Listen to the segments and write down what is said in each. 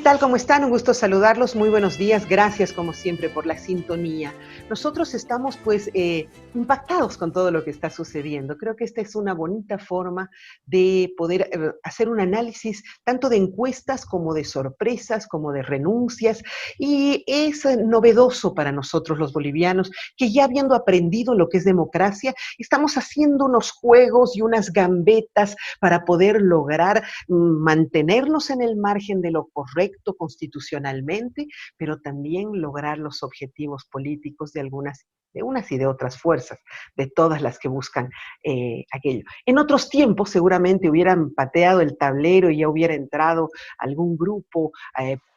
tal? ¿Cómo están? Un gusto saludarlos. Muy buenos días. Gracias, como siempre, por la sintonía. Nosotros estamos, impactados con todo lo que está sucediendo. Creo que esta es una bonita forma de poder hacer un análisis tanto de encuestas como de sorpresas, como de renuncias. Y es novedoso para nosotros, los bolivianos, que ya habiendo aprendido lo que es democracia, estamos haciendo unos juegos y unas gambetas para poder lograr mantenernos en el margen de lo correcto constitucionalmente, pero también lograr los objetivos políticos de unas y de otras fuerzas, de todas las que buscan aquello. En otros tiempos seguramente hubieran pateado el tablero y ya hubiera entrado algún grupo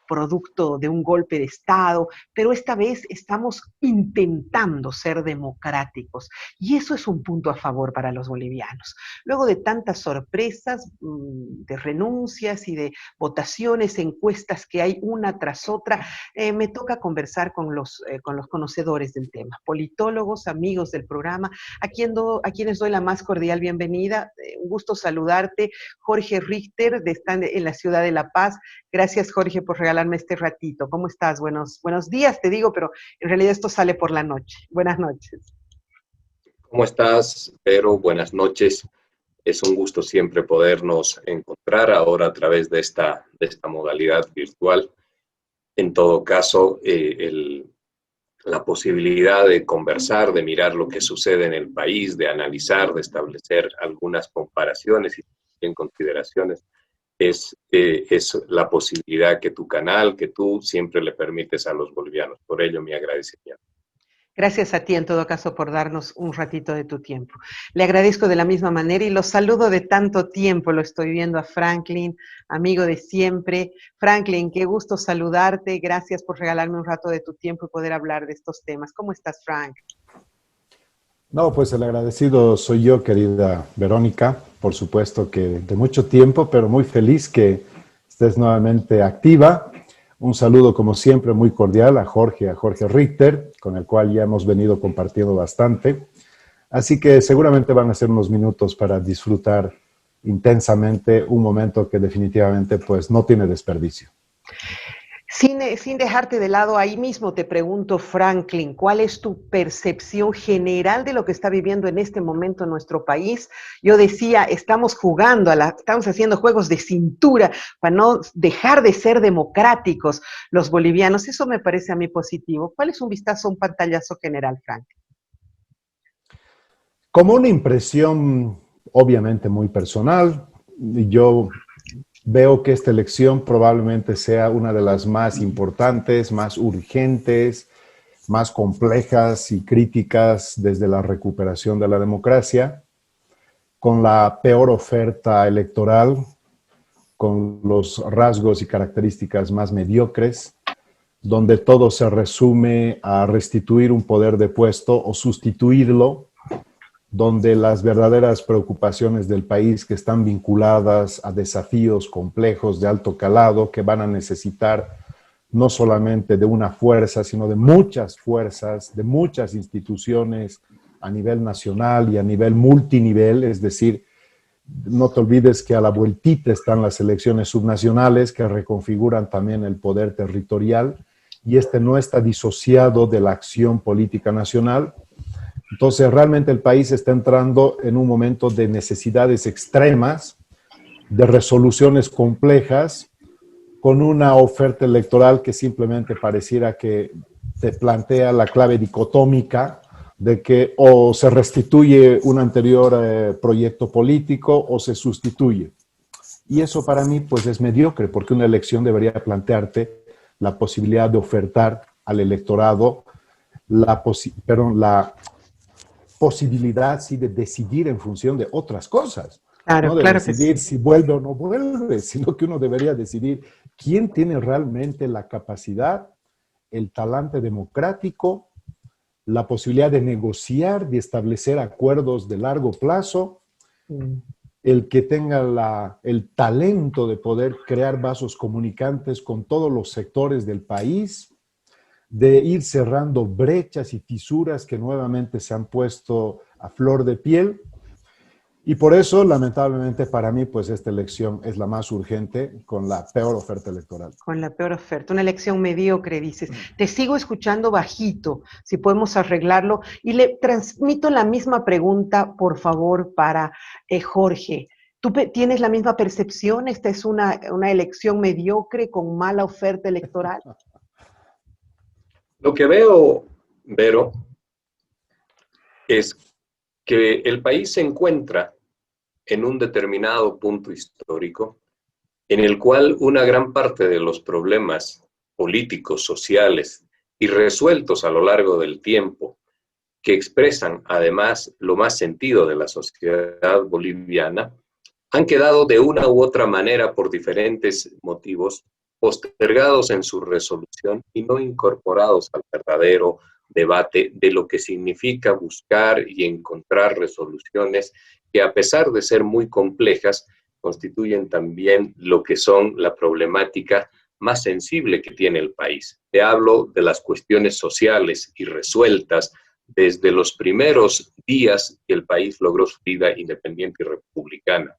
producto de un golpe de Estado, pero esta vez estamos intentando ser democráticos y eso es un punto a favor para los bolivianos. Luego de tantas sorpresas, de renuncias y de votaciones, encuestas que hay una tras otra, me toca conversar con los conocedores del tema, politólogos, amigos del programa, a quienes doy la más cordial bienvenida. Un gusto saludarte, Jorge Richter, están en la ciudad de La Paz. Gracias, Jorge, por regalarme este ratito. ¿Cómo estás? Buenos días, te digo, pero en realidad esto sale por la noche. Buenas noches. ¿Cómo estás, Pedro? Buenas noches. Es un gusto siempre podernos encontrar ahora a través de esta modalidad virtual. En todo caso, la posibilidad de conversar, de mirar lo que sucede en el país, de analizar, de establecer algunas comparaciones y en consideraciones, es la posibilidad que tu canal, que tú siempre le permites a los bolivianos. Por ello, mi agradecimiento. Gracias a ti, en todo caso, por darnos un ratito de tu tiempo. Le agradezco de la misma manera y lo saludo de tanto tiempo. Lo estoy viendo a Franklin, amigo de siempre. Franklin, qué gusto saludarte. Gracias por regalarme un rato de tu tiempo y poder hablar de estos temas. ¿Cómo estás, Frank? No, pues el agradecido soy yo, querida Verónica. Por supuesto que de mucho tiempo, pero muy feliz que estés nuevamente activa. Un saludo, como siempre, muy cordial a Jorge Richter, con el cual ya hemos venido compartiendo bastante. Así que seguramente van a ser unos minutos para disfrutar intensamente un momento que definitivamente pues no tiene desperdicio. Sin dejarte de lado, ahí mismo te pregunto, Franklin, ¿cuál es tu percepción general de lo que está viviendo en este momento en nuestro país? Yo decía, estamos haciendo juegos de cintura para no dejar de ser democráticos los bolivianos. Eso me parece a mí positivo. ¿Cuál es un vistazo, un pantallazo general, Franklin? Como una impresión obviamente muy personal, yo veo que esta elección probablemente sea una de las más importantes, más urgentes, más complejas y críticas desde la recuperación de la democracia, con la peor oferta electoral, con los rasgos y características más mediocres, donde todo se resume a restituir un poder depuesto o sustituirlo, donde las verdaderas preocupaciones del país que están vinculadas a desafíos complejos de alto calado que van a necesitar no solamente de una fuerza, sino de muchas fuerzas, de muchas instituciones a nivel nacional y a nivel multinivel, es decir, no te olvides que a la vueltita están las elecciones subnacionales que reconfiguran también el poder territorial y este no está disociado de la acción política nacional. Entonces, realmente el país está entrando en un momento de necesidades extremas, de resoluciones complejas, con una oferta electoral que simplemente pareciera que te plantea la clave dicotómica de que o se restituye un anterior proyecto político o se sustituye. Y eso para mí pues es mediocre, porque una elección debería plantearte la posibilidad de ofertar al electorado la posibilidad sí, de decidir en función de otras cosas. Claro, No de claro que decidir sí. si vuelve o no vuelve, sino que uno debería decidir quién tiene realmente la capacidad, el talante democrático, la posibilidad de negociar, de establecer acuerdos de largo plazo, el que tenga el talento de poder crear vasos comunicantes con todos los sectores del país, de ir cerrando brechas y fisuras que nuevamente se han puesto a flor de piel Y por eso, lamentablemente, para mí, pues esta elección es la más urgente con la peor oferta electoral. Con la peor oferta, una elección mediocre, dices. Te sigo escuchando bajito, si podemos arreglarlo. Y le transmito la misma pregunta, por favor, para Jorge. ¿Tú tienes la misma percepción? ¿Esta es una elección mediocre con mala oferta electoral? Lo que veo, Vero, es que el país se encuentra en un determinado punto histórico en el cual una gran parte de los problemas políticos, sociales y resueltos a lo largo del tiempo, que expresan además lo más sentido de la sociedad boliviana, han quedado de una u otra manera por diferentes motivos postergados en su resolución y no incorporados al verdadero debate de lo que significa buscar y encontrar resoluciones que, a pesar de ser muy complejas, constituyen también lo que son la problemática más sensible que tiene el país. Te hablo de las cuestiones sociales y resueltas desde los primeros días que el país logró su vida independiente y republicana.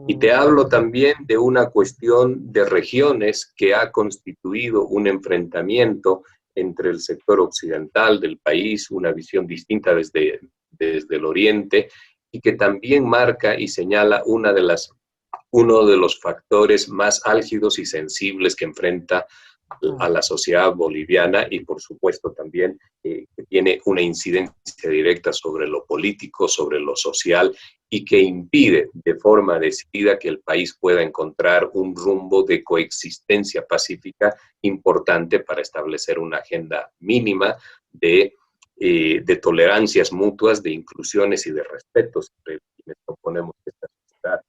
Y te hablo también de una cuestión de regiones que ha constituido un enfrentamiento entre el sector occidental del país, una visión distinta desde el oriente, y que también marca y señala uno de los factores más álgidos y sensibles que enfrenta a la sociedad boliviana y, por supuesto, también que tiene una incidencia directa sobre lo político, sobre lo social, y que impide de forma decidida que el país pueda encontrar un rumbo de coexistencia pacífica importante para establecer una agenda mínima de tolerancias mutuas, de inclusiones y de respetos entre quienes componemos esta sociedad.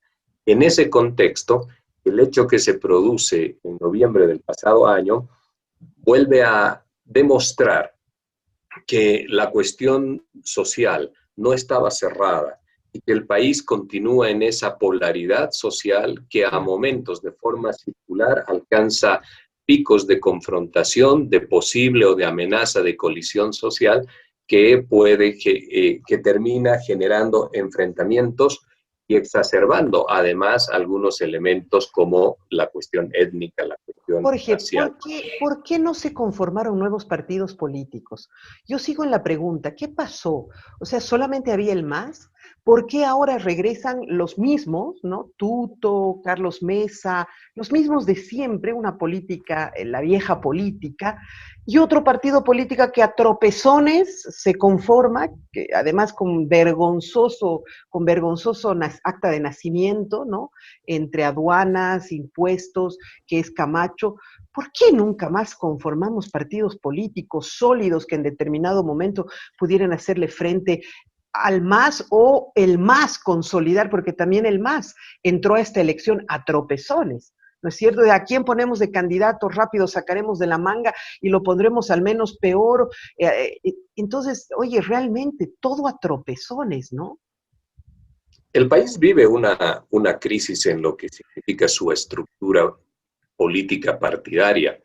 En ese contexto, el hecho que se produce en noviembre del pasado año vuelve a demostrar que la cuestión social no estaba cerrada y que el país continúa en esa polaridad social que a momentos de forma circular alcanza picos de confrontación, de posible o de amenaza de colisión social que termina generando enfrentamientos y exacerbando además algunos elementos como la cuestión étnica, la cuestión Jorge, racial. ¿por qué no se conformaron nuevos partidos políticos? Yo sigo en la pregunta, ¿qué pasó? O sea, ¿solamente había el MAS? ¿Por qué ahora regresan los mismos, ¿no? Tuto, Carlos Mesa, los mismos de siempre, una política, la vieja política, y otro partido político que a tropezones se conforma, que además con vergonzoso acta de nacimiento, ¿no? Entre aduanas, impuestos, que es Camacho. ¿Por qué nunca más conformamos partidos políticos sólidos que en determinado momento pudieran hacerle frente al MAS o el MAS consolidar? Porque también el MAS entró a esta elección a tropezones, ¿no es cierto? ¿De a quién ponemos de candidato? Rápido sacaremos de la manga y lo pondremos al menos peor. Entonces, oye, realmente todo a tropezones, ¿no? El país vive una crisis en lo que significa su estructura política partidaria.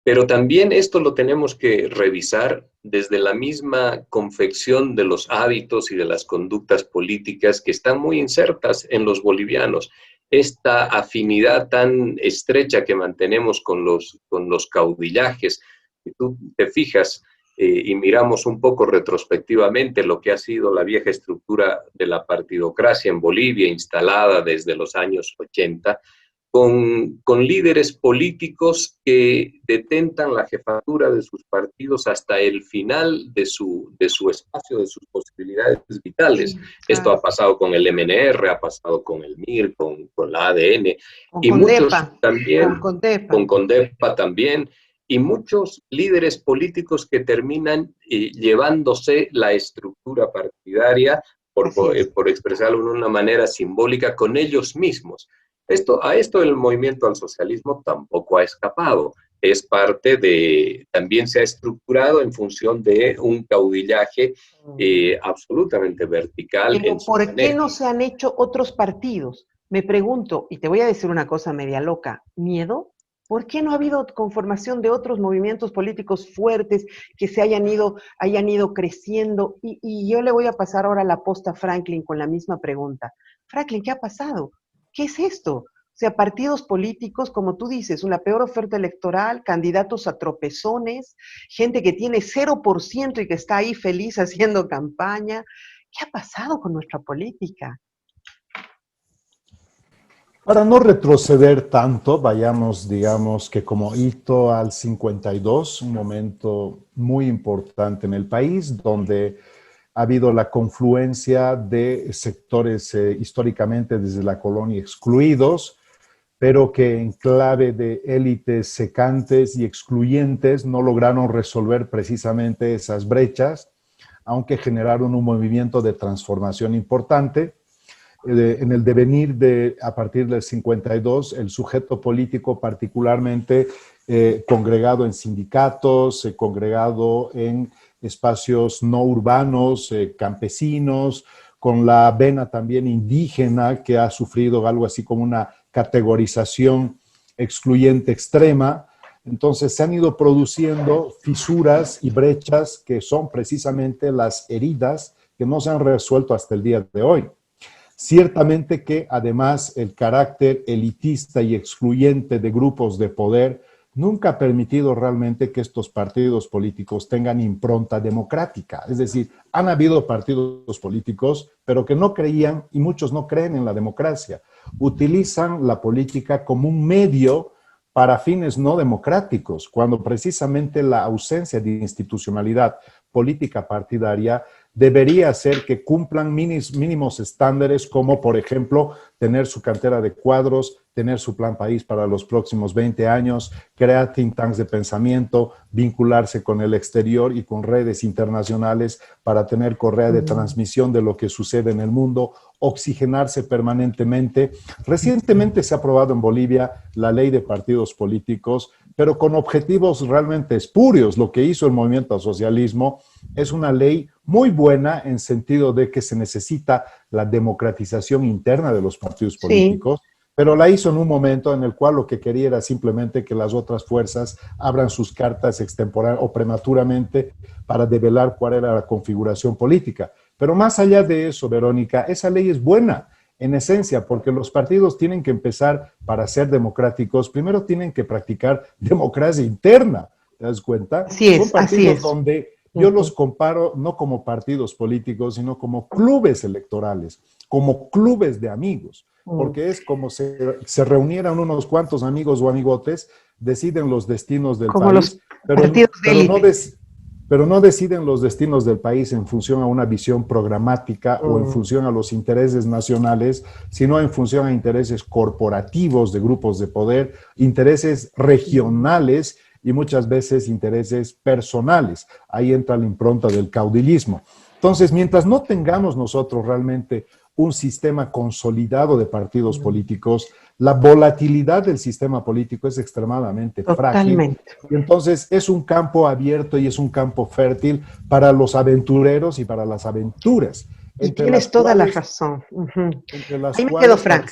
Pero también esto lo tenemos que revisar desde la misma confección de los hábitos y de las conductas políticas que están muy insertas en los bolivianos. Esta afinidad tan estrecha que mantenemos con los caudillajes. Si tú te fijas y miramos un poco retrospectivamente lo que ha sido la vieja estructura de la partidocracia en Bolivia, instalada desde los años 80, con líderes políticos que detentan la jefatura de sus partidos hasta el final de su espacio, de sus posibilidades vitales. Sí, claro. Esto ha pasado con el MNR, ha pasado con el MIR, con la ADN, con y Condepa, muchos también, con Condepa también, y muchos líderes políticos que terminan llevándose la estructura partidaria, por expresarlo de una manera simbólica, con ellos mismos. A esto el movimiento al socialismo tampoco ha escapado. Es parte también se ha estructurado en función de un caudillaje absolutamente vertical. Pero ¿por qué no se han hecho otros partidos? Me pregunto, y te voy a decir una cosa media loca, ¿miedo? ¿Por qué no ha habido conformación de otros movimientos políticos fuertes que se hayan ido creciendo? Y yo le voy a pasar ahora la posta a Franklin con la misma pregunta. Franklin, ¿qué ha pasado? ¿Qué es esto? O sea, partidos políticos, como tú dices, una peor oferta electoral, candidatos a tropezones, gente que tiene 0% y que está ahí feliz haciendo campaña. ¿Qué ha pasado con nuestra política? Para no retroceder tanto, vayamos, digamos, que como hito al 52, un momento muy importante en el país, donde ha habido la confluencia de sectores históricamente desde la colonia excluidos, pero que en clave de élites secantes y excluyentes no lograron resolver precisamente esas brechas, aunque generaron un movimiento de transformación importante. En el devenir a partir del 52, el sujeto político particularmente congregado en sindicatos, congregado en espacios no urbanos, campesinos, con la vena también indígena que ha sufrido algo así como una categorización excluyente extrema. Entonces se han ido produciendo fisuras y brechas que son precisamente las heridas que no se han resuelto hasta el día de hoy. Ciertamente que además el carácter elitista y excluyente de grupos de poder nunca ha permitido realmente que estos partidos políticos tengan impronta democrática. Es decir, han habido partidos políticos, pero que no creían, y muchos no creen en la democracia. Utilizan la política como un medio para fines no democráticos, cuando precisamente la ausencia de institucionalidad política partidaria debería hacer que cumplan mínimos estándares como, por ejemplo, tener su cantera de cuadros, tener su plan país para los próximos 20 años, crear think tanks de pensamiento, vincularse con el exterior y con redes internacionales para tener correa de transmisión de lo que sucede en el mundo, oxigenarse permanentemente. Recientemente se ha aprobado en Bolivia la ley de partidos políticos, pero con objetivos realmente espurios. Lo que hizo el movimiento al socialismo es una ley muy buena en sentido de que se necesita la democratización interna de los partidos políticos, sí, pero la hizo en un momento en el cual lo que quería era simplemente que las otras fuerzas abran sus cartas extemporánea o prematuramente para develar cuál era la configuración política. Pero más allá de eso, Verónica, esa ley es buena en esencia, porque los partidos tienen que empezar, para ser democráticos, primero tienen que practicar democracia interna, ¿te das cuenta? Así es, son partidos así es. Donde yo los comparo no como partidos políticos, sino como clubes electorales, como clubes de amigos, porque es como se reunieran unos cuantos amigos o amigotes, deciden los destinos del como país, los partidos de élite. Pero no deciden los destinos del país en función a una visión programática o en función a los intereses nacionales, sino en función a intereses corporativos de grupos de poder, intereses regionales y muchas veces intereses personales. Ahí entra la impronta del caudillismo. Entonces, mientras no tengamos nosotros realmente un sistema consolidado de partidos políticos, la volatilidad del sistema político es extremadamente frágil. Y entonces es un campo abierto y es un campo fértil para los aventureros y para las aventuras. Y tienes toda la razón. Ahí me quedo, Frank.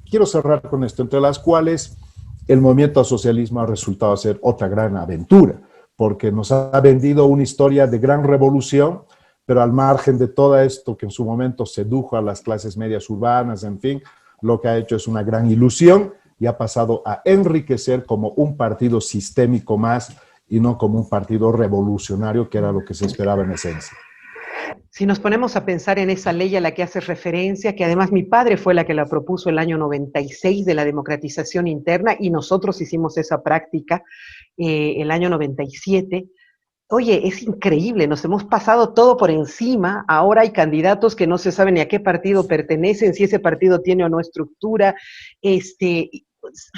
Quiero cerrar con esto, entre las cuales el movimiento al socialismo ha resultado ser otra gran aventura, porque nos ha vendido una historia de gran revolución, pero al margen de todo esto que en su momento sedujo a las clases medias urbanas, en fin, lo que ha hecho es una gran ilusión y ha pasado a enriquecer como un partido sistémico más y no como un partido revolucionario, que era lo que se esperaba en esencia. Si nos ponemos a pensar en esa ley a la que haces referencia, que además mi padre fue la que la propuso el año 96 de la democratización interna y nosotros hicimos esa práctica el año 97. Oye, es increíble, nos hemos pasado todo por encima, ahora hay candidatos que no se sabe ni a qué partido pertenecen, si ese partido tiene o no estructura,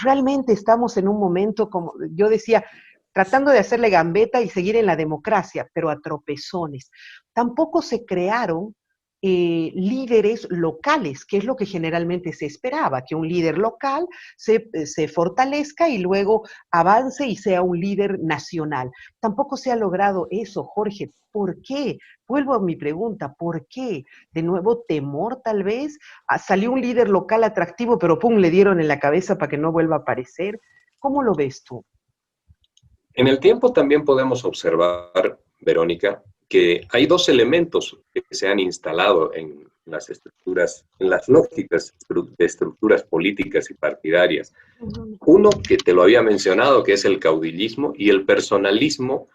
realmente estamos en un momento, como yo decía, tratando de hacerle gambeta y seguir en la democracia, pero a tropezones. Tampoco se crearon líderes locales, que es lo que generalmente se esperaba, que un líder local se fortalezca y luego avance y sea un líder nacional. Tampoco se ha logrado eso, Jorge. ¿Por qué? Vuelvo a mi pregunta, ¿por qué? De nuevo, temor tal vez. Salió un líder local atractivo, pero pum, le dieron en la cabeza para que no vuelva a aparecer. ¿Cómo lo ves tú? En el tiempo también podemos observar, Verónica, que hay dos elementos que se han instalado en las estructuras, en las lógicas de estructuras políticas y partidarias. Uno, que te lo había mencionado, que es el caudillismo, y el personalismo,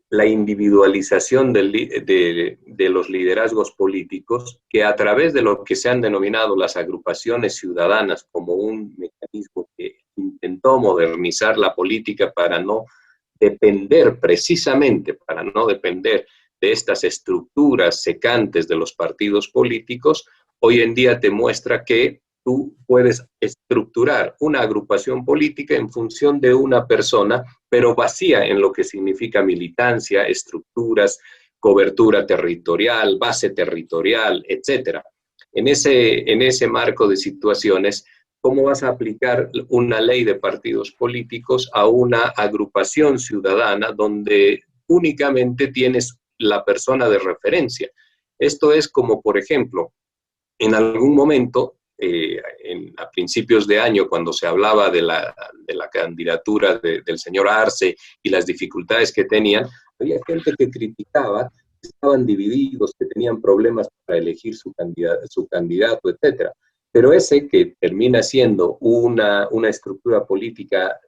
la individualización de los liderazgos políticos, que a través de lo que se han denominado las agrupaciones ciudadanas como un mecanismo que intentó modernizar la política para no depender, precisamente para no depender de estas estructuras secantes de los partidos políticos, hoy en día te muestra que tú puedes estructurar una agrupación política en función de una persona, pero vacía en lo que significa militancia, estructuras, cobertura territorial, base territorial, etc. En ese marco de situaciones, ¿cómo vas a aplicar una ley de partidos políticos a una agrupación ciudadana donde únicamente tienes la persona de referencia? Esto es como, por ejemplo, en algún momento, a principios de año, cuando se hablaba de la candidatura del señor Arce y las dificultades que tenían, había gente que criticaba que estaban divididos, que tenían problemas para elegir su candidato, etc. Pero ese que termina siendo una estructura política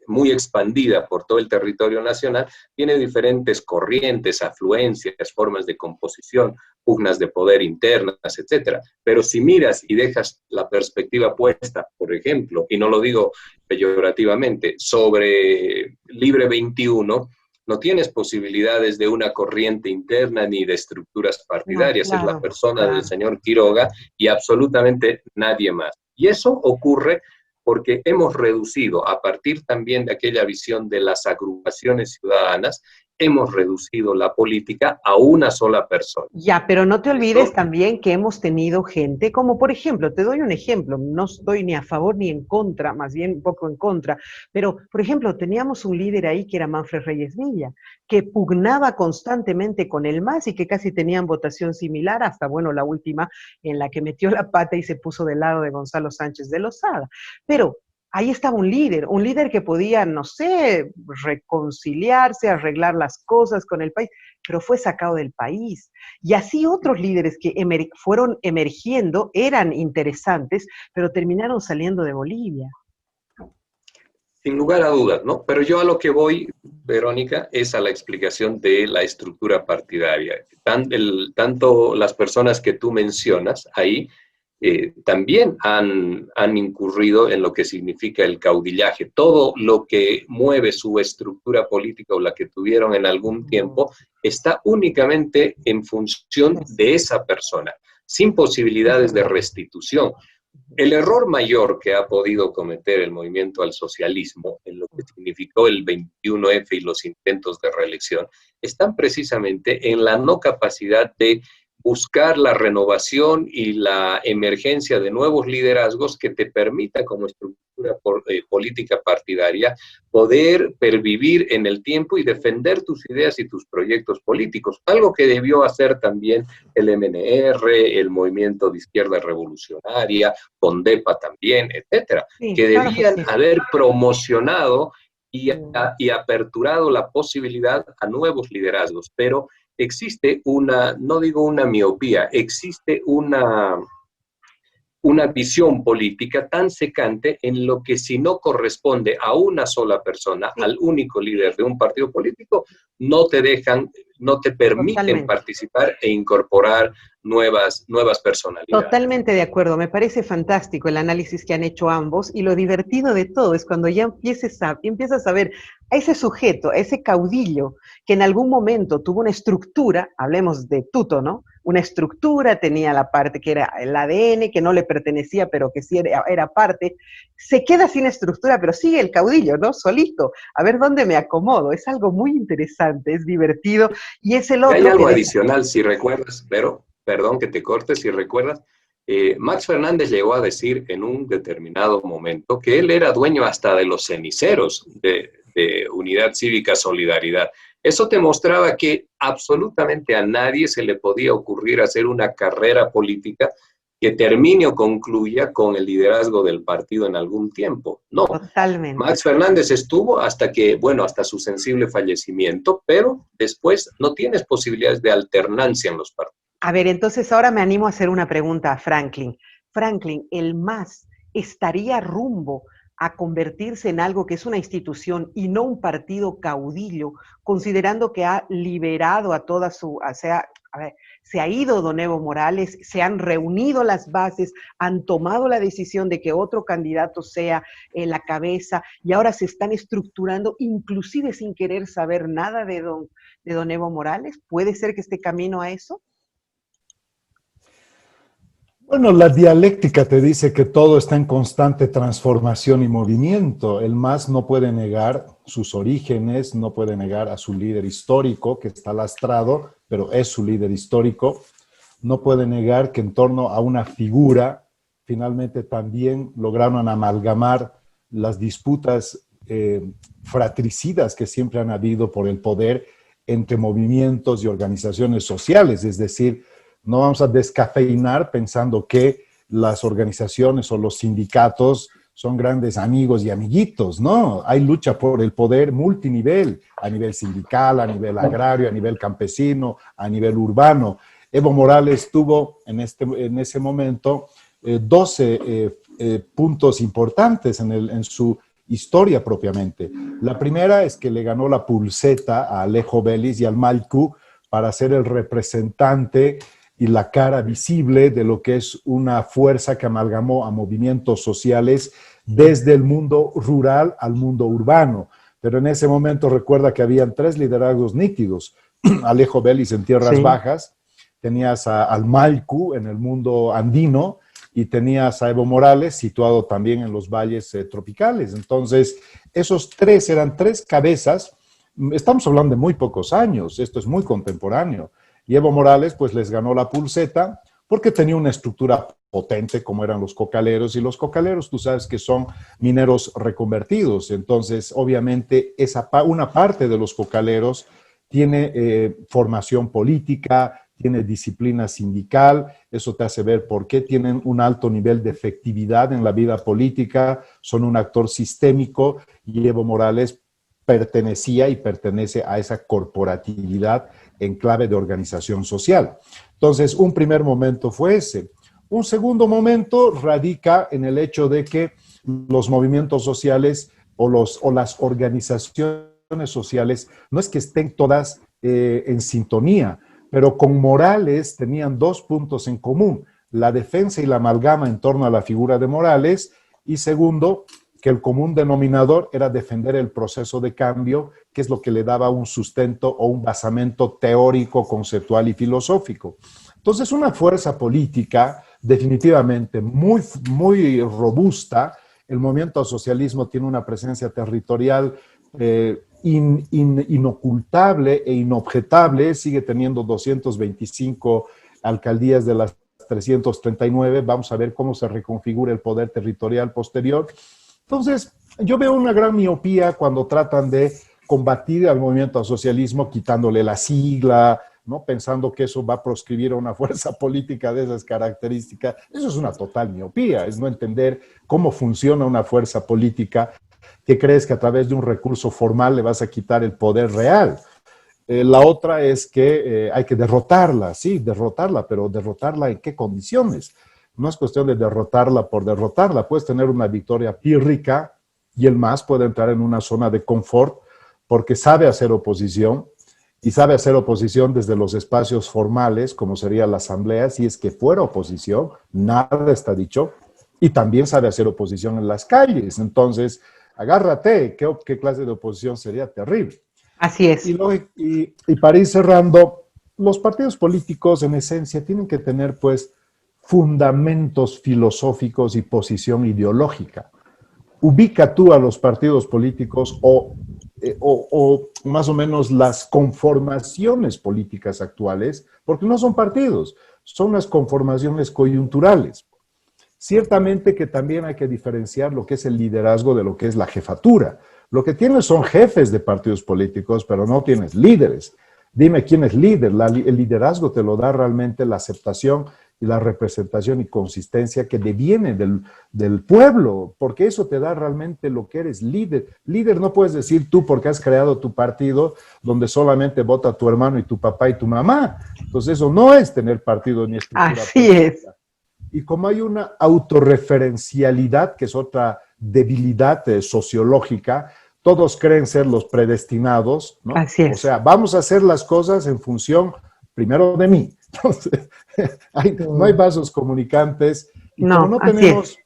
muy expandida por todo el territorio nacional, tiene diferentes corrientes, afluencias, formas de composición, pugnas de poder internas, etc. Pero si miras y dejas la perspectiva puesta, por ejemplo, y no lo digo peyorativamente, sobre Libre 21, no tienes posibilidades de una corriente interna ni de estructuras partidarias, no, claro, es la persona del señor Quiroga y absolutamente nadie más. Y eso ocurre porque hemos reducido, a partir también de aquella visión de las agrupaciones ciudadanas, hemos reducido la política a una sola persona. Ya, pero no te olvides también que hemos tenido gente, como por ejemplo, te doy un ejemplo, no estoy ni a favor ni en contra, más bien un poco en contra, pero por ejemplo, teníamos un líder ahí que era Manfred Reyes Villa, que pugnaba constantemente con el MAS y que casi tenían votación similar, hasta bueno, la última en la que metió la pata y se puso del lado de Gonzalo Sánchez de Lozada. Pero ahí estaba un líder que podía, no sé, reconciliarse, arreglar las cosas con el país, pero fue sacado del país. Y así otros líderes que fueron emergiendo eran interesantes, pero terminaron saliendo de Bolivia. Sin lugar a dudas, ¿no? Pero yo a lo que voy, Verónica, es a la explicación de la estructura partidaria. Tanto las personas que tú mencionas ahí, también han incurrido en lo que significa el caudillaje. Todo lo que mueve su estructura política o la que tuvieron en algún tiempo está únicamente en función de esa persona, sin posibilidades de restitución. El error mayor que ha podido cometer el movimiento al socialismo en lo que significó el 21F y los intentos de reelección están precisamente en la no capacidad de buscar la renovación y la emergencia de nuevos liderazgos que te permita como estructura política partidaria poder pervivir en el tiempo y defender tus ideas y tus proyectos políticos, algo que debió hacer también el MNR, el Movimiento de Izquierda Revolucionaria, Condepa también, etcétera, sí, que debían haber promocionado y aperturado la posibilidad a nuevos liderazgos, pero existe no digo una miopía, existe una visión política tan secante en lo que si no corresponde a una sola persona, sí, al único líder de un partido político, no te permiten totalmente participar e incorporar nuevas personalidades. Totalmente de acuerdo, me parece fantástico el análisis que han hecho ambos y lo divertido de todo es cuando ya empiezas a ver a ese sujeto, a ese caudillo que en algún momento tuvo una estructura, hablemos de Tuto, ¿no? Una estructura, tenía la parte que era el ADN, que no le pertenecía, pero que sí era parte, se queda sin estructura, pero sigue el caudillo, ¿no? Solito, a ver dónde me acomodo, es algo muy interesante, es divertido, y es el otro. Hay algo adicional, si recuerdas, pero perdón que te corte, si recuerdas, Max Fernández llegó a decir en un determinado momento que él era dueño hasta de los ceniceros de Unidad Cívica Solidaridad. Eso te mostraba que absolutamente a nadie se le podía ocurrir hacer una carrera política que termine o concluya con el liderazgo del partido en algún tiempo. No. Totalmente. Max Fernández estuvo hasta que, bueno, hasta su sensible fallecimiento, pero después no tienes posibilidades de alternancia en los partidos. A ver, entonces ahora me animo a hacer una pregunta a Franklin. Franklin, ¿el MAS estaría rumbo a convertirse en algo que es una institución y no un partido caudillo, considerando que ha liberado a toda su, o sea, a ver, se ha ido don Evo Morales, se han reunido las bases, han tomado la decisión de que otro candidato sea la cabeza y ahora se están estructurando, inclusive sin querer saber nada de don Evo Morales? ¿Puede ser que esté camino a eso? Bueno, la dialéctica te dice que todo está en constante transformación y movimiento. El MAS no puede negar sus orígenes, no puede negar a su líder histórico, que está lastrado, pero es su líder histórico. No puede negar que en torno a una figura, finalmente también lograron amalgamar las disputas fratricidas que siempre han habido por el poder entre movimientos y organizaciones sociales, es decir, no vamos a descafeinar pensando que las organizaciones o los sindicatos son grandes amigos y amiguitos, ¿no? Hay lucha por el poder multinivel, a nivel sindical, a nivel agrario, a nivel campesino, a nivel urbano. Evo Morales tuvo en ese momento 12 puntos importantes en su historia propiamente. La primera es que le ganó la pulseta a Alejo Vélez y al Malcu para ser el representante y la cara visible de lo que es una fuerza que amalgamó a movimientos sociales desde el mundo rural al mundo urbano. Pero en ese momento recuerda que habían 3 liderazgos nítidos. Alejo Vélez en tierras bajas, tenías al Malcu en el mundo andino y tenías a Evo Morales situado también en los valles tropicales. Entonces, esos 3 eran 3 cabezas. Estamos hablando de muy pocos años, esto es muy contemporáneo. Y Evo Morales pues les ganó la pulseta porque tenía una estructura potente como eran los cocaleros, y los cocaleros tú sabes que son mineros reconvertidos, entonces obviamente una parte de los cocaleros tiene formación política, tiene disciplina sindical, eso te hace ver por qué tienen un alto nivel de efectividad en la vida política, son un actor sistémico, y Evo Morales pertenecía y pertenece a esa corporatividad en clave de organización social. Entonces, un primer momento fue ese. Un segundo momento radica en el hecho de que los movimientos sociales o las organizaciones sociales no es que estén todas en sintonía, pero con Morales tenían 2 puntos en común: la defensa y la amalgama en torno a la figura de Morales, y segundo, que el común denominador era defender el proceso de cambio, que es lo que le daba un sustento o un basamento teórico, conceptual y filosófico. Entonces, una fuerza política definitivamente muy, muy robusta. El movimiento al socialismo tiene una presencia territorial inocultable e inobjetable, sigue teniendo 225 alcaldías de las 339, vamos a ver cómo se reconfigura el poder territorial posterior. Entonces, yo veo una gran miopía cuando tratan de combatir al movimiento al socialismo quitándole la sigla, ¿no? Pensando que eso va a proscribir a una fuerza política de esas características. Eso es una total miopía, es no entender cómo funciona una fuerza política que crees que a través de un recurso formal le vas a quitar el poder real. La otra es que hay que derrotarla, sí, derrotarla, pero ¿derrotarla en qué condiciones? No es cuestión de derrotarla por derrotarla. Puedes tener una victoria pírrica y el MAS puede entrar en una zona de confort porque sabe hacer oposición, y sabe hacer oposición desde los espacios formales, como sería la asamblea, si es que fuera oposición, nada está dicho, y también sabe hacer oposición en las calles. Entonces, agárrate, ¿qué clase de oposición sería? Terrible. Así es. Y para ir cerrando, los partidos políticos en esencia tienen que tener pues fundamentos filosóficos y posición ideológica. Ubica tú a los partidos políticos o más o menos las conformaciones políticas actuales, porque no son partidos, son las conformaciones coyunturales. Ciertamente que también hay que diferenciar lo que es el liderazgo de lo que es la jefatura. Lo que tienes son jefes de partidos políticos, pero no tienes líderes. Dime quién es líder. El liderazgo te lo da realmente la aceptación y la representación y consistencia que deviene del pueblo, porque eso te da realmente lo que eres líder. Líder no puedes decir tú porque has creado tu partido donde solamente vota tu hermano y tu papá y tu mamá. Entonces eso no es tener partido ni estructura Así política. es. Y como hay una autorreferencialidad, que es otra debilidad sociológica, todos creen ser los predestinados, ¿no? Así es. O sea, vamos a hacer las cosas en función primero de mí. Entonces, no hay vasos comunicantes y No, como no tenemos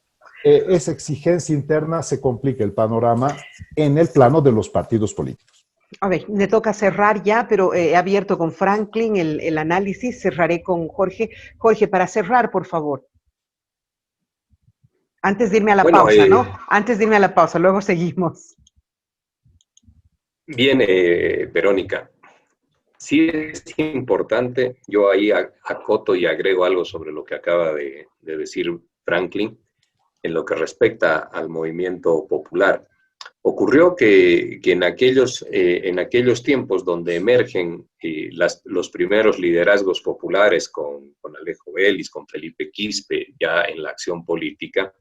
esa exigencia interna, se complica el panorama en el plano de los partidos políticos. A ver, me toca cerrar ya, pero he abierto con Franklin el análisis, cerraré con Jorge. Jorge, para cerrar, por favor. Antes de irme a la pausa, ¿no? Antes de irme a la pausa, luego seguimos. Bien, Verónica. Sí es importante, yo ahí acoto y agrego algo sobre lo que acaba de decir Franklin, en lo que respecta al movimiento popular. Ocurrió que en aquellos tiempos donde emergen los primeros liderazgos populares con Alejo Vélez, con Felipe Quispe, ya en la acción política,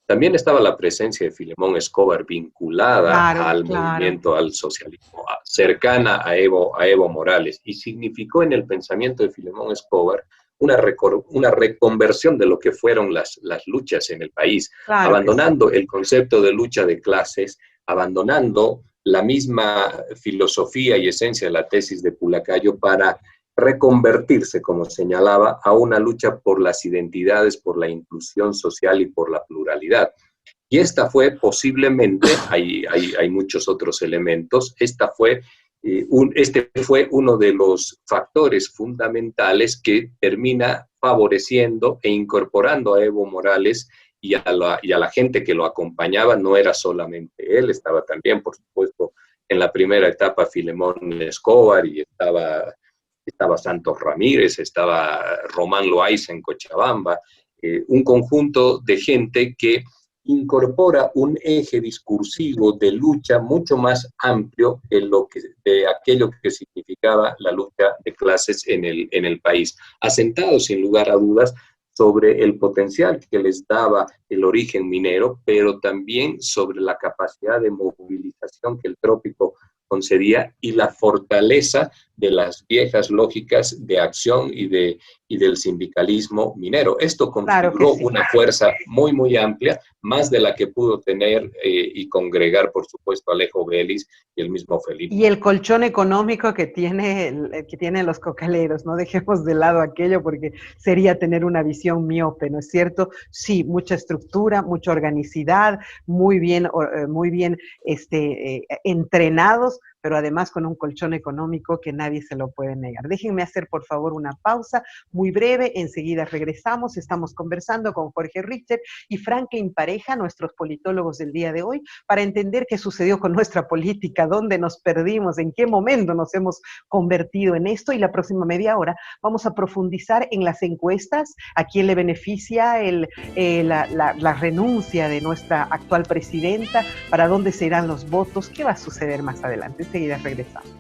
también estaba la presencia de Filemón Escobar vinculada al movimiento, al socialismo, cercana a Evo Morales, y significó en el pensamiento de Filemón Escobar una reconversión de lo que fueron las luchas en el país, abandonando el concepto de lucha de clases, abandonando la misma filosofía y esencia de la tesis de Pulacayo para reconvertirse, como señalaba, a una lucha por las identidades, por la inclusión social y por la pluralidad. Y esta fue posiblemente, hay muchos otros elementos, este fue uno de los factores fundamentales que termina favoreciendo e incorporando a Evo Morales y a la gente que lo acompañaba. No era solamente él, estaba también, por supuesto, en la primera etapa Filemón Escobar y estaba Santos Ramírez, estaba Román Loaiza en Cochabamba, un conjunto de gente que incorpora un eje discursivo de lucha mucho más amplio de aquello que significaba la lucha de clases en el país, asentado sin lugar a dudas sobre el potencial que les daba el origen minero, pero también sobre la capacidad de movilización que el trópico concedía y la fortaleza de las viejas lógicas de acción y del sindicalismo minero. Esto configuró una fuerza muy, muy amplia, más de la que pudo tener y congregar, por supuesto, Alejo Vélez y el mismo Felipe. Y el colchón económico que tienen los cocaleros, no dejemos de lado aquello porque sería tener una visión miope, ¿no es cierto? Sí, mucha estructura, mucha organicidad, muy bien entrenados, pero además con un colchón económico que nadie se lo puede negar. Déjenme hacer, por favor, una pausa muy breve, enseguida regresamos. Estamos conversando con Jorge Richter y Franklin Pareja, nuestros politólogos del día de hoy, para entender qué sucedió con nuestra política, dónde nos perdimos, en qué momento nos hemos convertido en esto, y la próxima media hora vamos a profundizar en las encuestas, a quién le beneficia la renuncia de nuestra actual presidenta, para dónde se irán los votos, qué va a suceder más adelante. Enseguida regresamos.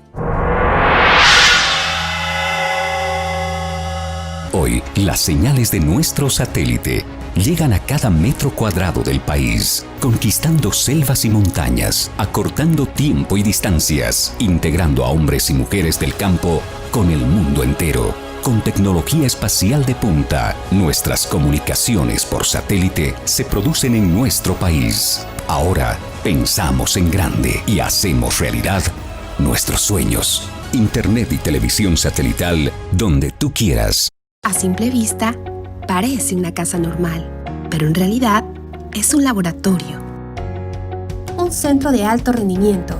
Hoy, las señales de nuestro satélite llegan a cada metro cuadrado del país, conquistando selvas y montañas, acortando tiempo y distancias, integrando a hombres y mujeres del campo con el mundo entero. Con tecnología espacial de punta, nuestras comunicaciones por satélite se producen en nuestro país. Ahora, pensamos en grande y hacemos realidad nuestros sueños. Internet y televisión satelital donde tú quieras. A simple vista, parece una casa normal, pero en realidad es un laboratorio, un centro de alto rendimiento,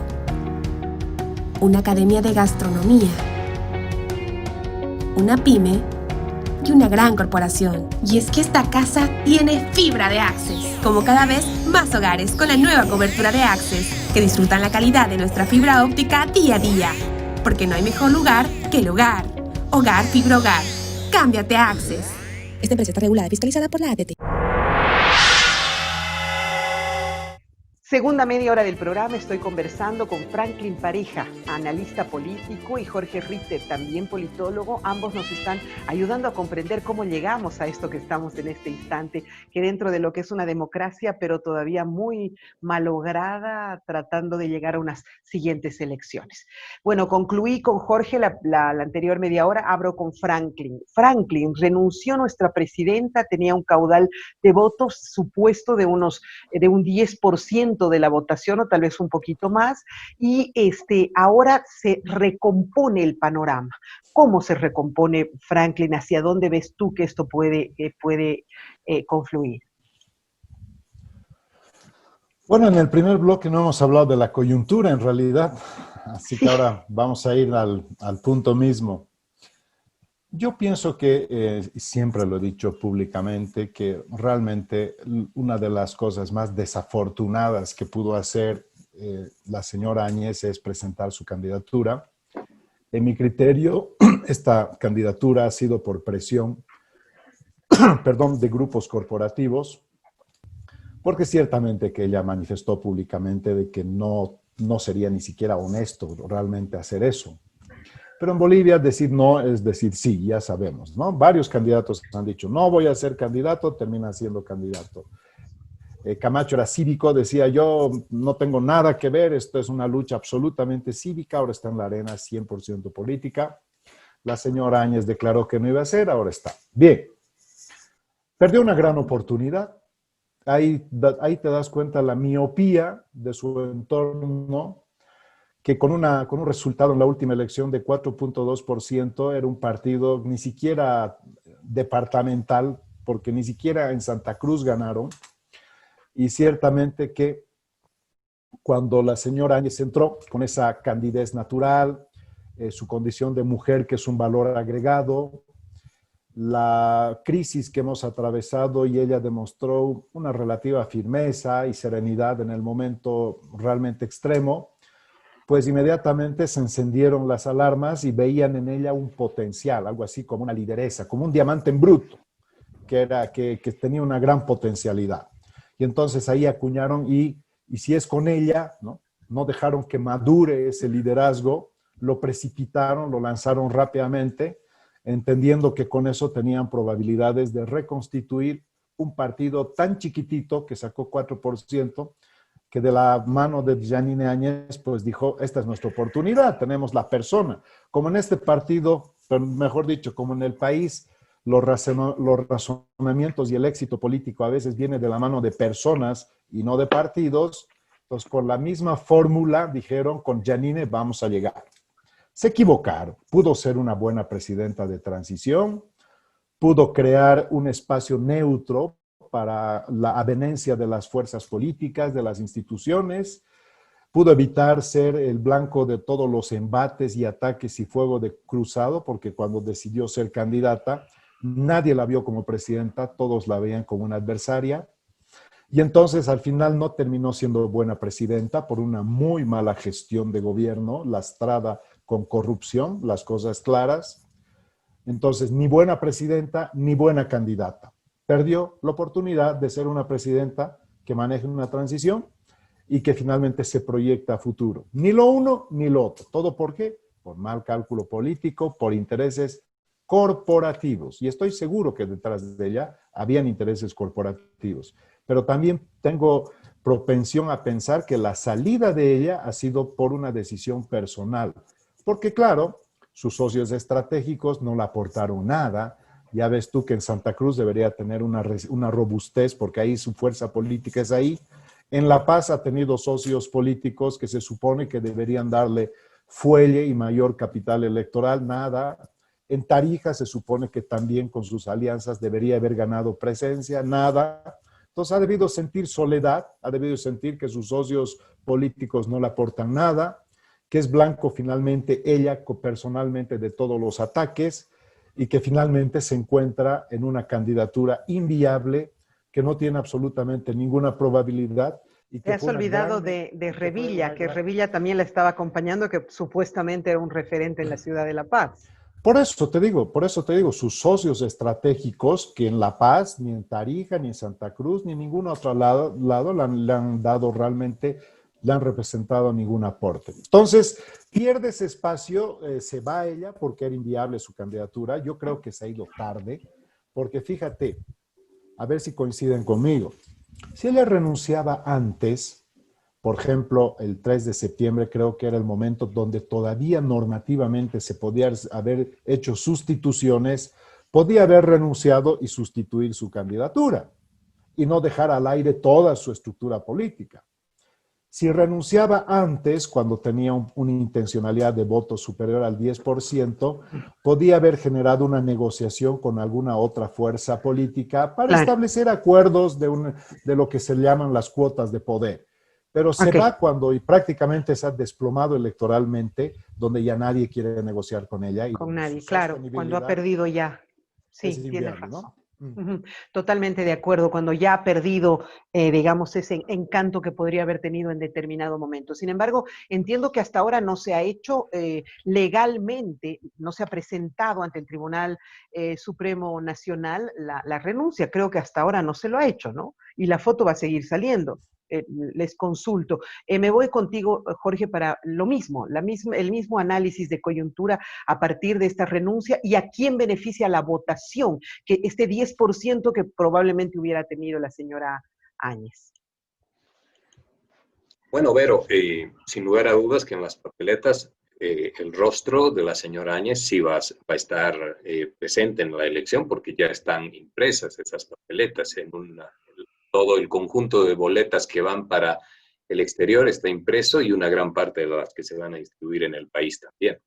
una academia de gastronomía, una pyme y una gran corporación. Y es que esta casa tiene fibra de Access, como cada vez más hogares con la nueva cobertura de Access, que disfrutan la calidad de nuestra fibra óptica día a día, porque no hay mejor lugar que el hogar. Hogar Fibra Hogar. cámbiate a Access. Esta empresa está regulada y fiscalizada por la ATT. Segunda media hora del programa estoy conversando con Franklin Pareja, analista político, y Jorge Ritter, también politólogo. Ambos nos están ayudando a comprender cómo llegamos a esto que estamos en este instante, que dentro de lo que es una democracia, pero todavía muy malograda, tratando de llegar a unas siguientes elecciones. Bueno, concluí con Jorge la anterior media hora, abro con Franklin. Franklin, renunció nuestra presidenta, tenía un caudal de votos supuesto de un 10% de la votación o tal vez un poquito más, y ahora se recompone el panorama. ¿Cómo se recompone, Franklin? ¿Hacia dónde ves tú que esto puede confluir? Bueno, en el primer bloque no hemos hablado de la coyuntura en realidad, así que ahora vamos a ir al punto mismo. Yo pienso que, siempre lo he dicho públicamente, que realmente una de las cosas más desafortunadas que pudo hacer la señora Áñez es presentar su candidatura. En mi criterio, esta candidatura ha sido por presión, de grupos corporativos, porque ciertamente que ella manifestó públicamente de que no sería ni siquiera honesto realmente hacer eso. Pero en Bolivia decir no es decir sí, ya sabemos, ¿no? Varios candidatos han dicho, no voy a ser candidato, termina siendo candidato. Camacho era cívico, decía yo no tengo nada que ver, esto es una lucha absolutamente cívica, ahora está en la arena 100% política. La señora Áñez declaró que no iba a ser, ahora está. Bien, perdió una gran oportunidad. Ahí te das cuenta la miopía de su entorno, que con un resultado en la última elección de 4.2% era un partido ni siquiera departamental, porque ni siquiera en Santa Cruz ganaron. Y ciertamente que cuando la señora Áñez entró con esa candidez natural, su condición de mujer, que es un valor agregado, la crisis que hemos atravesado, y ella demostró una relativa firmeza y serenidad en el momento realmente extremo, pues inmediatamente se encendieron las alarmas y veían en ella un potencial, algo así como una lideresa, como un diamante en bruto, que tenía una gran potencialidad. Y entonces ahí acuñaron y si es con ella, no dejaron que madure ese liderazgo, lo precipitaron, lo lanzaron rápidamente, entendiendo que con eso tenían probabilidades de reconstituir un partido tan chiquitito que sacó 4%, que de la mano de Janine Áñez, pues dijo, esta es nuestra oportunidad, tenemos la persona. Como en este partido, pero mejor dicho, como en el país, los razonamientos y el éxito político a veces viene de la mano de personas y no de partidos, pues con la misma fórmula dijeron, con Janine vamos a llegar. Se equivocaron, pudo ser una buena presidenta de transición, pudo crear un espacio neutro para la avenencia de las fuerzas políticas, de las instituciones, pudo evitar ser el blanco de todos los embates y ataques y fuego de cruzado, porque cuando decidió ser candidata, nadie la vio como presidenta, todos la veían como una adversaria, y entonces al final no terminó siendo buena presidenta por una muy mala gestión de gobierno, lastrada con corrupción, las cosas claras. Entonces, ni buena presidenta, ni buena candidata. Perdió la oportunidad de ser una presidenta que maneje una transición y que finalmente se proyecta a futuro. Ni lo uno ni lo otro. ¿Todo por qué? Por mal cálculo político, por intereses corporativos. Y estoy seguro que detrás de ella habían intereses corporativos. Pero también tengo propensión a pensar que la salida de ella ha sido por una decisión personal. Porque claro, sus socios estratégicos no le aportaron nada. Ya ves tú que en Santa Cruz debería tener una robustez, porque ahí su fuerza política es ahí. En La Paz ha tenido socios políticos que se supone que deberían darle fuelle y mayor capital electoral, nada. En Tarija se supone que también con sus alianzas debería haber ganado presencia, nada. Entonces ha debido sentir soledad, ha debido sentir que sus socios políticos no le aportan nada, que es blanco finalmente ella personalmente de todos los ataques, y que finalmente se encuentra en una candidatura inviable que no tiene absolutamente ninguna probabilidad. Y que te has olvidado de Revilla, que Revilla también la estaba acompañando, que supuestamente era un referente en la ciudad de La Paz. Por eso te digo, sus socios estratégicos, que en La Paz, ni en Tarija, ni en Santa Cruz, ni en ningún otro lado le han dado realmente, le han representado ningún aporte. Entonces, pierde ese espacio, se va ella porque era inviable su candidatura. Yo creo que se ha ido tarde, porque fíjate, a ver si coinciden conmigo. Si ella renunciaba antes, por ejemplo, el 3 de septiembre creo que era el momento donde todavía normativamente se podía haber hecho sustituciones, podía haber renunciado y sustituir su candidatura y no dejar al aire toda su estructura política. Si renunciaba antes, cuando tenía una intencionalidad de voto superior al 10%, podía haber generado una negociación con alguna otra fuerza política para establecer acuerdos de lo que se llaman las cuotas de poder. Pero se va cuando prácticamente se ha desplomado electoralmente, donde ya nadie quiere negociar con ella. Y con nadie, claro, cuando ha perdido ya. Sí, tiene razón. ¿No? Totalmente de acuerdo, cuando ya ha perdido, digamos, ese encanto que podría haber tenido en determinado momento. Sin embargo, entiendo que hasta ahora no se ha hecho legalmente, no se ha presentado ante el Tribunal Supremo Nacional la renuncia. Creo que hasta ahora no se lo ha hecho, ¿no? Y la foto va a seguir saliendo. Les consulto. Me voy contigo, Jorge, para lo mismo, el mismo análisis de coyuntura a partir de esta renuncia y a quién beneficia la votación, que este 10% que probablemente hubiera tenido la señora Áñez. Bueno, Vero, sin lugar a dudas que en las papeletas el rostro de la señora Áñez sí va a estar presente en la elección porque ya están impresas esas papeletas en todo el conjunto de boletas que van para el exterior está impreso y una gran parte de las que se van a distribuir en el país también.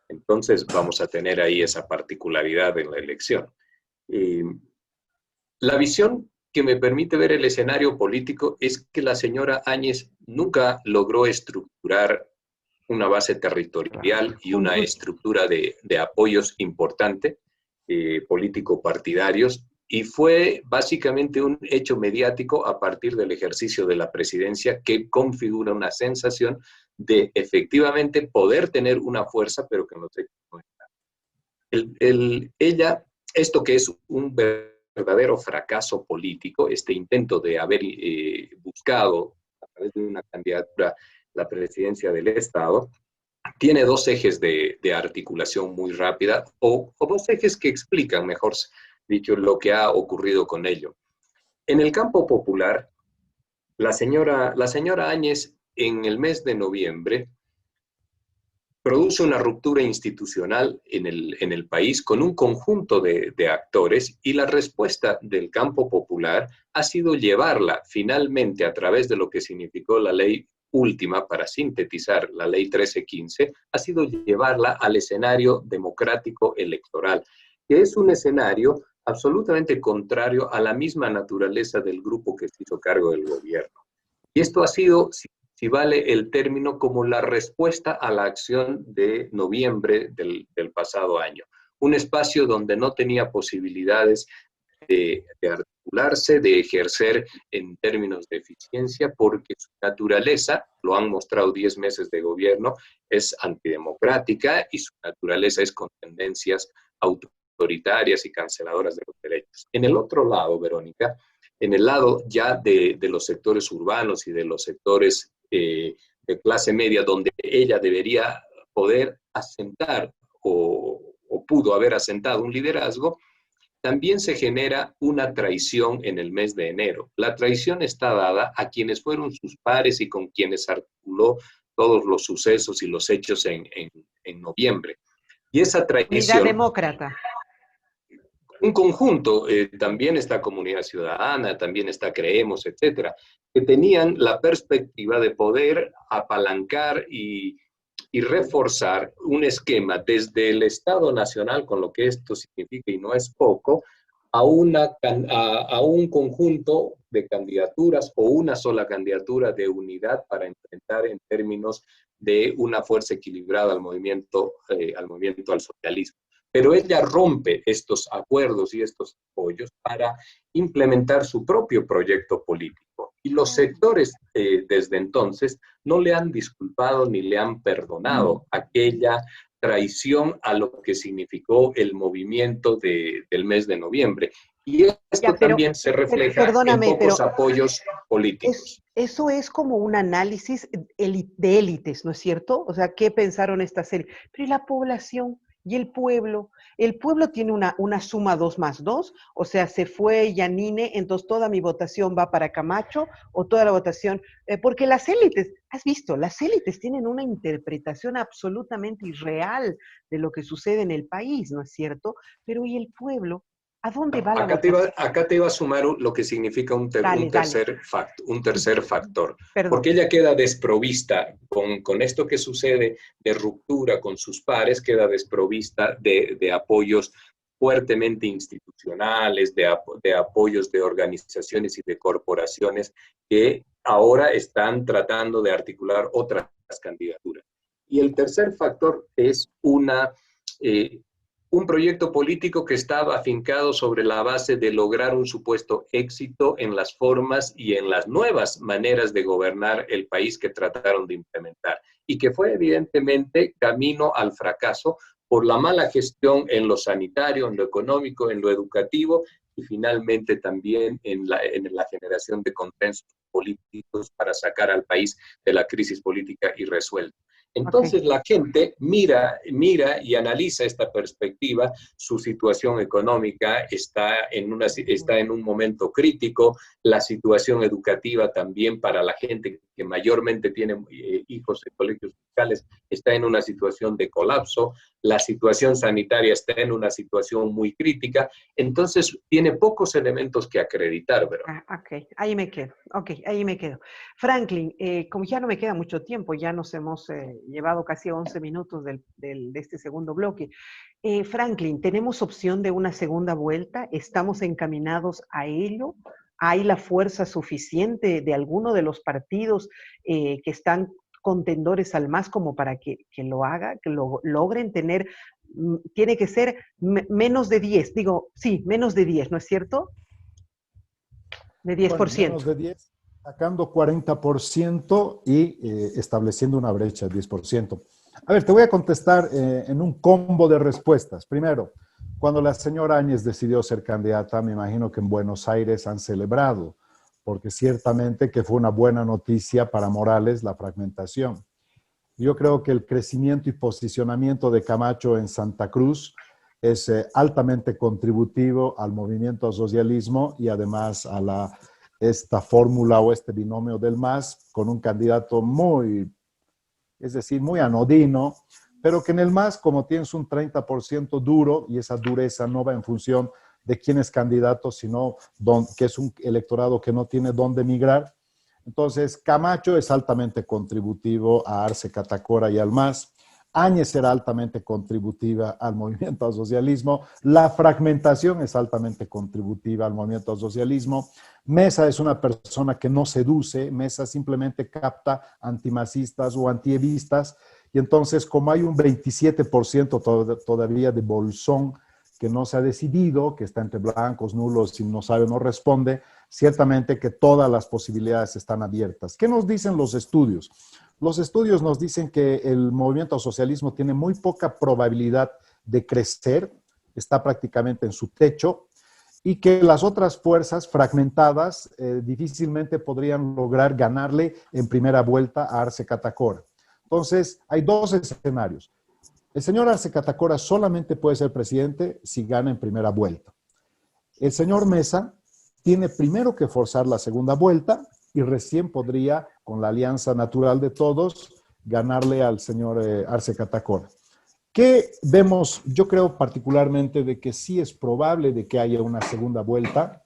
Entonces vamos a tener ahí esa particularidad en la elección. La visión que me permite ver el escenario político es que la señora Áñez nunca logró estructurar una base territorial y una estructura de apoyos importante, político-partidarios, y fue básicamente un hecho mediático a partir del ejercicio de la presidencia que configura una sensación de efectivamente poder tener una fuerza, pero que en los hechos no está. Esto que es un verdadero fracaso político, este intento de haber buscado a través de una candidatura la presidencia del Estado, tiene dos ejes de articulación muy rápida, o dos ejes que explican, mejor dicho, lo que ha ocurrido con ello. En el campo popular, la señora Áñez, en el mes de noviembre, produce una ruptura institucional en el país con un conjunto de actores y la respuesta del campo popular ha sido llevarla finalmente a través de lo que significó la ley última, para sintetizar la ley 1315, ha sido llevarla al escenario democrático electoral, que es un escenario absolutamente contrario a la misma naturaleza del grupo que se hizo cargo del gobierno. Y esto ha sido, si vale el término, como la respuesta a la acción de noviembre del pasado año. Un espacio donde no tenía posibilidades de articularse, de ejercer en términos de eficiencia, porque su naturaleza, lo han mostrado 10 meses de gobierno, es antidemocrática y su naturaleza es con tendencias autoritarias y canceladoras de los derechos. En el otro lado, Verónica, en el lado ya de los sectores urbanos y de los sectores de clase media, donde ella debería poder asentar o pudo haber asentado un liderazgo, también se genera una traición en el mes de enero. La traición está dada a quienes fueron sus pares y con quienes articuló todos los sucesos y los hechos en noviembre. Y esa traición... Unidad Demócrata. Un conjunto, también está Comunidad Ciudadana, también está Creemos, etcétera, que tenían la perspectiva de poder apalancar y reforzar un esquema desde el Estado Nacional, con lo que esto significa y no es poco, a un conjunto de candidaturas o una sola candidatura de unidad para enfrentar en términos de una fuerza equilibrada al movimiento al socialismo. Pero ella rompe estos acuerdos y estos apoyos para implementar su propio proyecto político. Y los sectores desde entonces no le han disculpado ni le han perdonado aquella traición a lo que significó el movimiento del mes de noviembre. Y esto también se refleja en pocos apoyos políticos. Eso es como un análisis de élites, ¿no es cierto? O sea, ¿qué pensaron estas élites? Pero ¿y la población? ¿Y el pueblo? El pueblo tiene una suma 2 más 2, o sea, se fue Yanine, entonces toda mi votación va para Camacho, o toda la votación, porque las élites, has visto, las élites tienen una interpretación absolutamente irreal de lo que sucede en el país, ¿no es cierto? Pero ¿y el pueblo? ¿A dónde va la votación? Acá te iba a sumar lo que significa un tercer factor. Perdón. Porque ella queda desprovista con esto que sucede de ruptura con sus pares, queda desprovista de apoyos fuertemente institucionales, de apoyos de organizaciones y de corporaciones que ahora están tratando de articular otras candidaturas. Y el tercer factor es un proyecto político que estaba afincado sobre la base de lograr un supuesto éxito en las formas y en las nuevas maneras de gobernar el país que trataron de implementar, y que fue evidentemente camino al fracaso por la mala gestión en lo sanitario, en lo económico, en lo educativo, y finalmente también en la generación de consensos políticos para sacar al país de la crisis política irresuelta. Entonces la gente mira y analiza esta perspectiva, su situación económica está en un momento crítico, la situación educativa también para la gente que mayormente tiene hijos en colegios fiscales está en una situación de colapso, la situación sanitaria está en una situación muy crítica, entonces tiene pocos elementos que acreditar, ¿verdad? Ahí me quedo. Franklin, como ya no me queda mucho tiempo, ya nos hemos llevado casi 11 minutos de este segundo bloque. Franklin, ¿tenemos opción de una segunda vuelta? ¿Estamos encaminados a ello? ¿Hay la fuerza suficiente de alguno de los partidos que están contendores al MAS como para que lo haga, que lo logren tener? Tiene que ser menos de 10, menos de 10, ¿no es cierto? De 10%. Bueno, menos de 10, sacando 40% y estableciendo una brecha de 10%. A ver, te voy a contestar en un combo de respuestas. Primero, cuando la señora Áñez decidió ser candidata, me imagino que en Buenos Aires han celebrado, porque ciertamente que fue una buena noticia para Morales la fragmentación. Yo creo que el crecimiento y posicionamiento de Camacho en Santa Cruz es altamente contributivo al movimiento al socialismo y además a esta fórmula o este binomio del MAS con un candidato muy anodino, pero que en el MAS, como tienes un 30% duro, y esa dureza no va en función de quién es candidato, sino que es un electorado que no tiene dónde migrar. Entonces, Camacho es altamente contributivo a Arce Catacora y al MAS. Áñez era altamente contributiva al movimiento al socialismo. La fragmentación es altamente contributiva al movimiento al socialismo. Mesa es una persona que no seduce. Mesa simplemente capta antimasistas o antievistas. Y entonces, como hay un 27% todavía de bolsón que no se ha decidido, que está entre blancos, nulos y no sabe, no responde, ciertamente que todas las posibilidades están abiertas. ¿Qué nos dicen los estudios? Los estudios nos dicen que el movimiento al socialismo tiene muy poca probabilidad de crecer, está prácticamente en su techo, y que las otras fuerzas fragmentadas difícilmente podrían lograr ganarle en primera vuelta a Arce Catacora. Entonces, hay dos escenarios. El señor Arce Catacora solamente puede ser presidente si gana en primera vuelta. El señor Mesa tiene primero que forzar la segunda vuelta y recién podría, con la alianza natural de todos, ganarle al señor Arce Catacora. ¿Qué vemos? Yo creo particularmente de que sí es probable de que haya una segunda vuelta.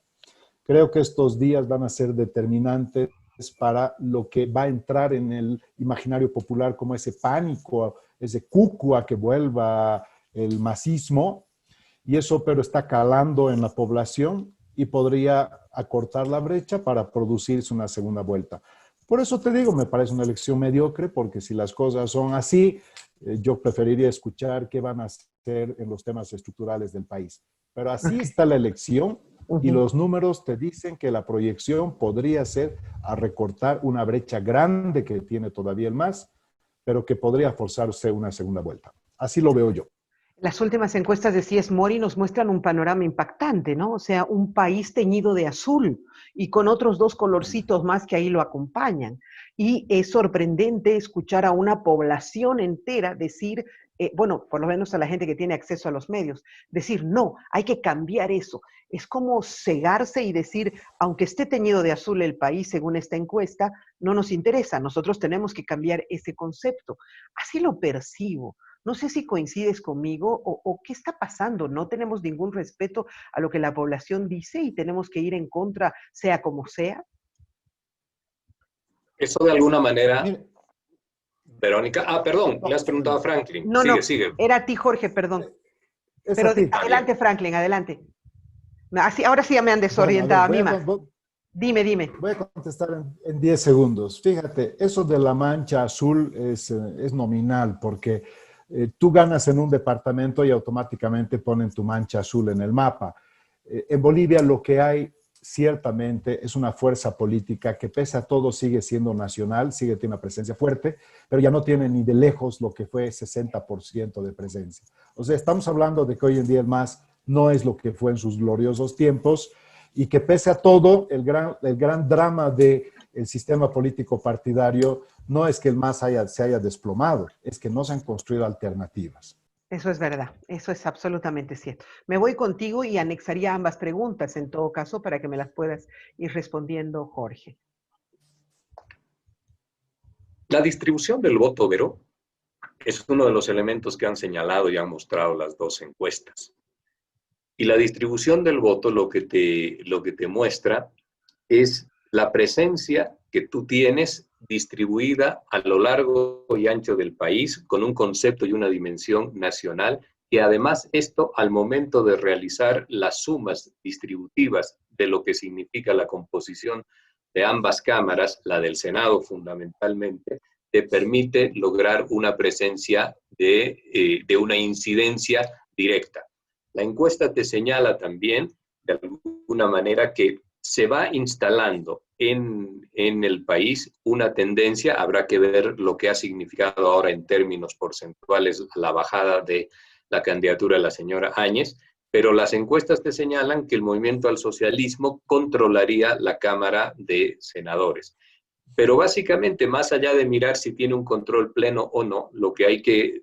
Creo que estos días van a ser determinantes para lo que va a entrar en el imaginario popular como ese pánico, ese cúcua que vuelva el masismo, y eso pero está calando en la población y podría acortar la brecha para producirse una segunda vuelta. Por eso te digo, me parece una elección mediocre, porque si las cosas son así, yo preferiría escuchar qué van a hacer en los temas estructurales del país. Pero así está la elección y los números te dicen que la proyección podría ser a recortar una brecha grande que tiene todavía el MAS, pero que podría forzarse una segunda vuelta. Así lo veo yo. Las últimas encuestas de C.S. Mori nos muestran un panorama impactante, ¿no? O sea, un país teñido de azul y con otros dos colorcitos más que ahí lo acompañan. Y es sorprendente escuchar a una población entera decir, bueno, por lo menos a la gente que tiene acceso a los medios, decir, no, hay que cambiar eso. Es como cegarse y decir, aunque esté teñido de azul el país, según esta encuesta, no nos interesa, nosotros tenemos que cambiar ese concepto. Así lo percibo. No sé si coincides conmigo o qué está pasando. No tenemos ningún respeto a lo que la población dice y tenemos que ir en contra, sea como sea. Eso de alguna manera, Mire, Verónica, perdón, le has preguntado a Franklin. No, Sigue, no, sigue. era a ti, Jorge, perdón. es Pero a ti. adelante, Franklin, adelante. Así, ahora sí ya me han Bueno, desorientado a mí voy más. Dime. voy a contestar en 10 segundos. Fíjate, eso de la mancha azul es nominal porque tú ganas en un departamento y automáticamente ponen tu mancha azul en el mapa. En Bolivia lo que hay ciertamente es una fuerza política que pese a todo sigue siendo nacional, sigue teniendo una presencia fuerte, pero ya no tiene ni de lejos lo que fue 60% de presencia. O sea, estamos hablando de que hoy en día el MAS no es lo que fue en sus gloriosos tiempos y que pese a todo, el gran drama del sistema político partidario no es que el MAS se haya desplomado, es que no se han construido alternativas. Eso es verdad, eso es absolutamente cierto. Me voy contigo y anexaría ambas preguntas en todo caso para que me las puedas ir respondiendo, Jorge. La distribución del voto, Vero, es uno de los elementos que han señalado y han mostrado las dos encuestas. Y la distribución del voto lo que te muestra es la presencia que tú tienes distribuida a lo largo y ancho del país con un concepto y una dimensión nacional, y además esto al momento de realizar las sumas distributivas de lo que significa la composición de ambas cámaras, la del Senado fundamentalmente, te permite lograr una presencia de una incidencia directa. La encuesta te señala también, de alguna manera, que se va instalando en el país una tendencia, habrá que ver lo que ha significado ahora en términos porcentuales la bajada de la candidatura de la señora Áñez, pero las encuestas te señalan que el movimiento al socialismo controlaría la Cámara de Senadores. Pero básicamente, más allá de mirar si tiene un control pleno o no, lo que hay que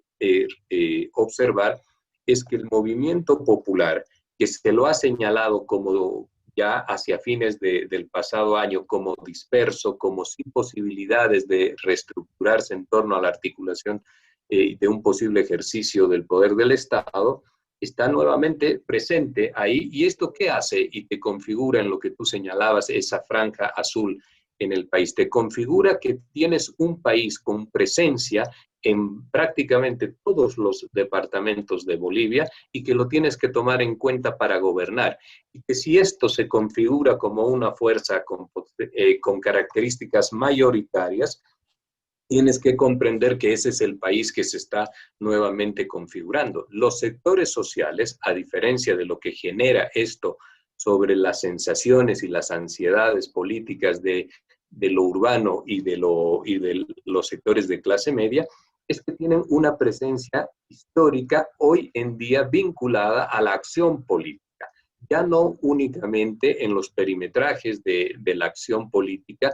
observar es que el movimiento popular, que se lo ha señalado como ya hacia fines del pasado año como disperso, como sin posibilidades de reestructurarse en torno a la articulación de un posible ejercicio del poder del Estado, está nuevamente presente ahí. ¿Y esto qué hace? Y te configura en lo que tú señalabas, esa franja azul en el país. Te configura que tienes un país con presencia en prácticamente todos los departamentos de Bolivia y que lo tienes que tomar en cuenta para gobernar. Y que si esto se configura como una fuerza con características mayoritarias, tienes que comprender que ese es el país que se está nuevamente configurando. Los sectores sociales, a diferencia de lo que genera esto sobre las sensaciones y las ansiedades políticas de lo urbano y de los sectores de clase media, es que tienen una presencia histórica hoy en día vinculada a la acción política, ya no únicamente en los perimetrajes de la acción política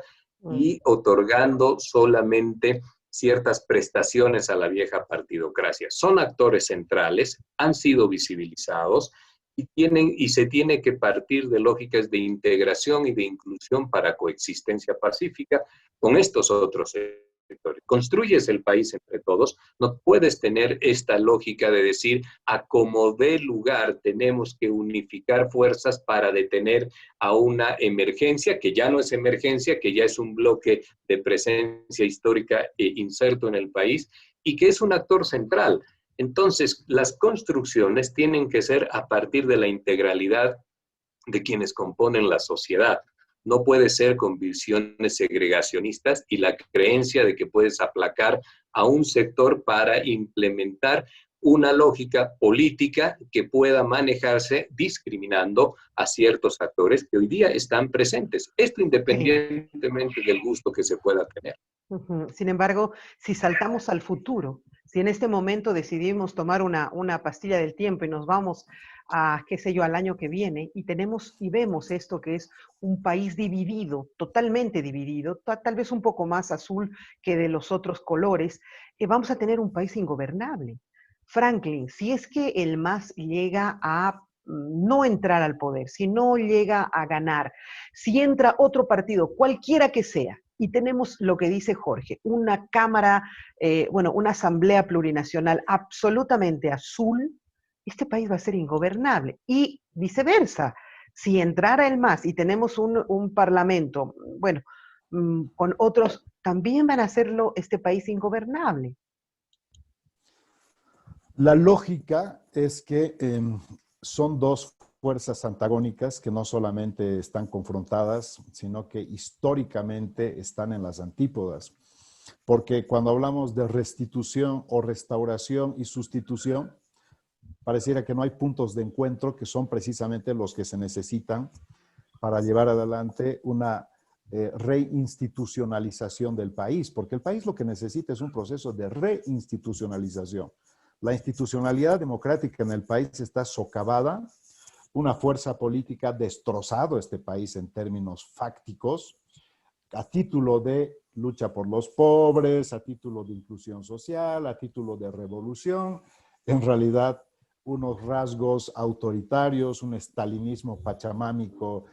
y otorgando solamente ciertas prestaciones a la vieja partidocracia. Son actores centrales, han sido visibilizados y se tiene que partir de lógicas de integración y de inclusión para coexistencia pacífica con estos otros sectores. Construyes el país entre todos, no puedes tener esta lógica de decir a como dé lugar tenemos que unificar fuerzas para detener a una emergencia que ya no es emergencia, que ya es un bloque de presencia histórica inserto en el país y que es un actor central. Entonces, las construcciones tienen que ser a partir de la integralidad de quienes componen la sociedad. No puede ser con visiones segregacionistas y la creencia de que puedes aplacar a un sector para implementar una lógica política que pueda manejarse discriminando a ciertos actores que hoy día están presentes. Esto independientemente del gusto que se pueda tener. Sin embargo, si saltamos al futuro, Si en este momento decidimos tomar una pastilla del tiempo y nos vamos a, qué sé yo, al año que viene y tenemos y vemos esto que es un país dividido, totalmente dividido, tal vez un poco más azul que de los otros colores, vamos a tener un país ingobernable. Franklin, si es que el MAS llega a no entrar al poder, si no llega a ganar, si entra otro partido, cualquiera que sea, y tenemos lo que dice Jorge, una cámara, una asamblea plurinacional absolutamente azul, este país va a ser ingobernable. Y viceversa, si entrara el MAS y tenemos un parlamento, con otros, también van a hacerlo este país ingobernable. La lógica es que son dos fuerzas antagónicas que no solamente están confrontadas, sino que históricamente están en las antípodas. Porque cuando hablamos de restitución o restauración y sustitución, pareciera que no hay puntos de encuentro que son precisamente los que se necesitan para llevar adelante una reinstitucionalización del país, porque el país lo que necesita es un proceso de reinstitucionalización. La institucionalidad democrática en el país está socavada, una fuerza política ha destrozado este país en términos fácticos, a título de lucha por los pobres, a título de inclusión social, a título de revolución, en realidad unos rasgos autoritarios, un estalinismo pachamámico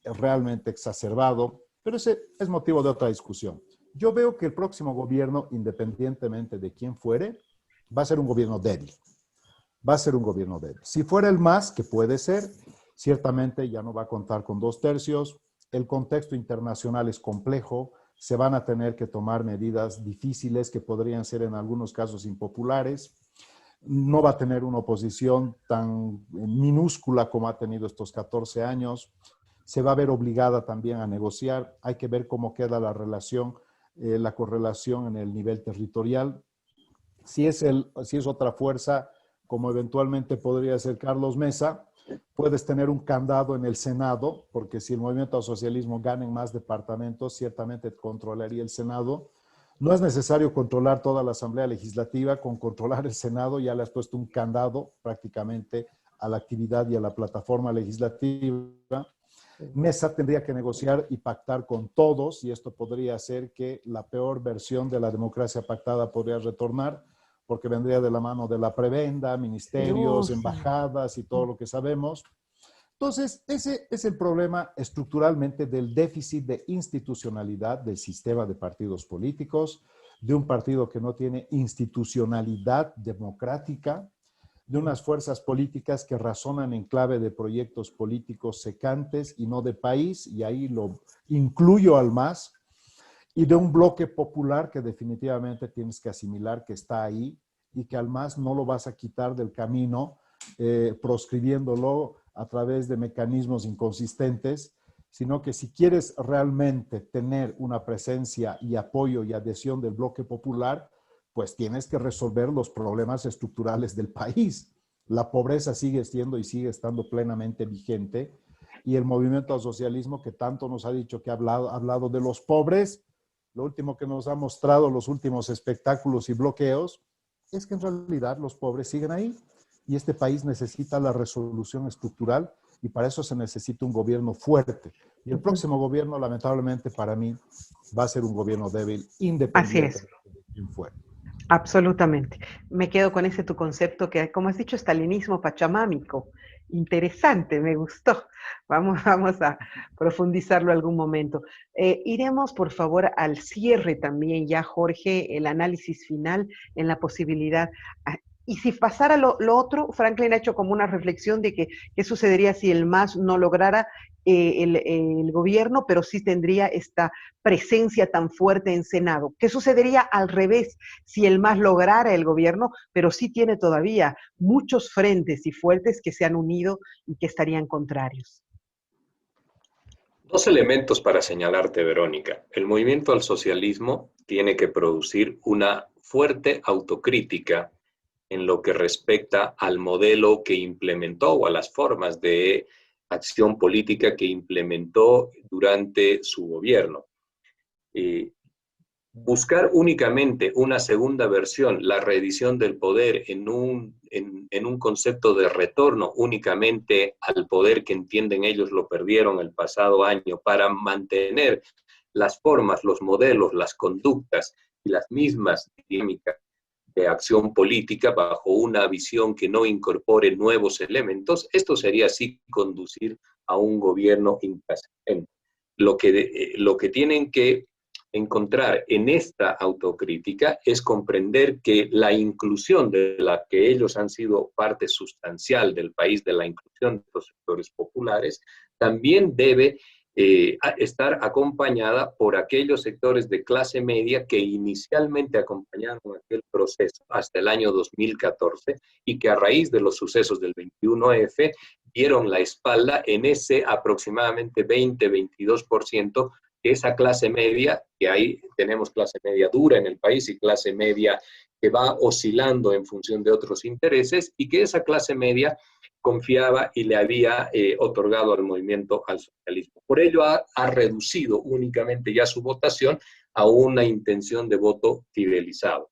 realmente exacerbado, pero ese es motivo de otra discusión. Yo veo que el próximo gobierno, independientemente de quién fuere, va a ser un gobierno débil. Va a ser un gobierno débil. Si fuera el MAS, que puede ser, ciertamente ya no va a contar con 2/3. El contexto internacional es complejo. Se van a tener que tomar medidas difíciles que podrían ser en algunos casos impopulares. No va a tener una oposición tan minúscula como ha tenido estos 14 años. Se va a ver obligada también a negociar. Hay que ver cómo queda la relación, la correlación en el nivel territorial. Si es otra fuerza, como eventualmente podría ser Carlos Mesa, puedes tener un candado en el Senado, porque si el movimiento al socialismo gana en más departamentos, ciertamente controlaría el Senado. No es necesario controlar toda la Asamblea Legislativa, con controlar el Senado ya le has puesto un candado prácticamente a la actividad y a la plataforma legislativa. Mesa tendría que negociar y pactar con todos, y esto podría hacer que la peor versión de la democracia pactada podría retornar, porque vendría de la mano de la prebenda, ministerios, embajadas y todo lo que sabemos. Entonces, ese es el problema estructuralmente del déficit de institucionalidad del sistema de partidos políticos, de un partido que no tiene institucionalidad democrática, de unas fuerzas políticas que razonan en clave de proyectos políticos secantes y no de país, y ahí lo incluyo al MAS, y de un bloque popular que definitivamente tienes que asimilar que está ahí y que al MAS no lo vas a quitar del camino proscribiéndolo a través de mecanismos inconsistentes, sino que si quieres realmente tener una presencia y apoyo y adhesión del bloque popular, pues tienes que resolver los problemas estructurales del país. La pobreza sigue siendo y sigue estando plenamente vigente, y el movimiento al socialismo que tanto nos ha dicho que ha hablado de los pobres, lo último que nos ha mostrado los últimos espectáculos y bloqueos es que en realidad los pobres siguen ahí, y este país necesita la resolución estructural, y para eso se necesita un gobierno fuerte. Y el próximo gobierno, lamentablemente para mí, va a ser un gobierno débil, independiente de quién fuera. Absolutamente. Me quedo con ese tu concepto que, como has dicho, estalinismo pachamámico. Interesante, me gustó. Vamos a profundizarlo algún momento. Iremos, por favor, al cierre también ya, Jorge, el análisis final en la posibilidad. Y si pasara lo otro, Franklin ha hecho como una reflexión de que qué sucedería si el MAS no lograra el gobierno, pero sí tendría esta presencia tan fuerte en Senado. ¿Qué sucedería al revés si el MAS lograra el gobierno, pero sí tiene todavía muchos frentes y fuertes que se han unido y que estarían contrarios? Dos elementos para señalarte, Verónica. El movimiento al socialismo tiene que producir una fuerte autocrítica en lo que respecta al modelo que implementó o a las formas de acción política que implementó durante su gobierno. Buscar únicamente una segunda versión, la reedición del poder en un concepto de retorno únicamente al poder que entienden ellos lo perdieron el pasado año, para mantener las formas, los modelos, las conductas y las mismas dinámicas de acción política bajo una visión que no incorpore nuevos elementos, esto sería así conducir a un gobierno intransigente. Lo que tienen que encontrar en esta autocrítica es comprender que la inclusión de la que ellos han sido parte sustancial del país, de la inclusión de los sectores populares, también debe estar acompañada por aquellos sectores de clase media que inicialmente acompañaron aquel proceso hasta el año 2014 y que a raíz de los sucesos del 21F dieron la espalda en ese aproximadamente 20-22%, que esa clase media, que ahí tenemos clase media dura en el país y clase media que va oscilando en función de otros intereses, y que esa clase media confiaba y le había otorgado al movimiento al socialismo. Por ello ha reducido únicamente ya su votación a una intención de voto fidelizado.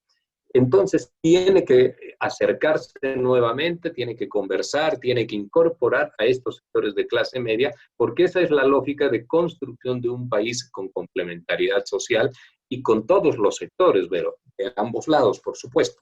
Entonces tiene que acercarse nuevamente, tiene que conversar, tiene que incorporar a estos sectores de clase media, porque esa es la lógica de construcción de un país con complementariedad social y con todos los sectores, pero de ambos lados, por supuesto.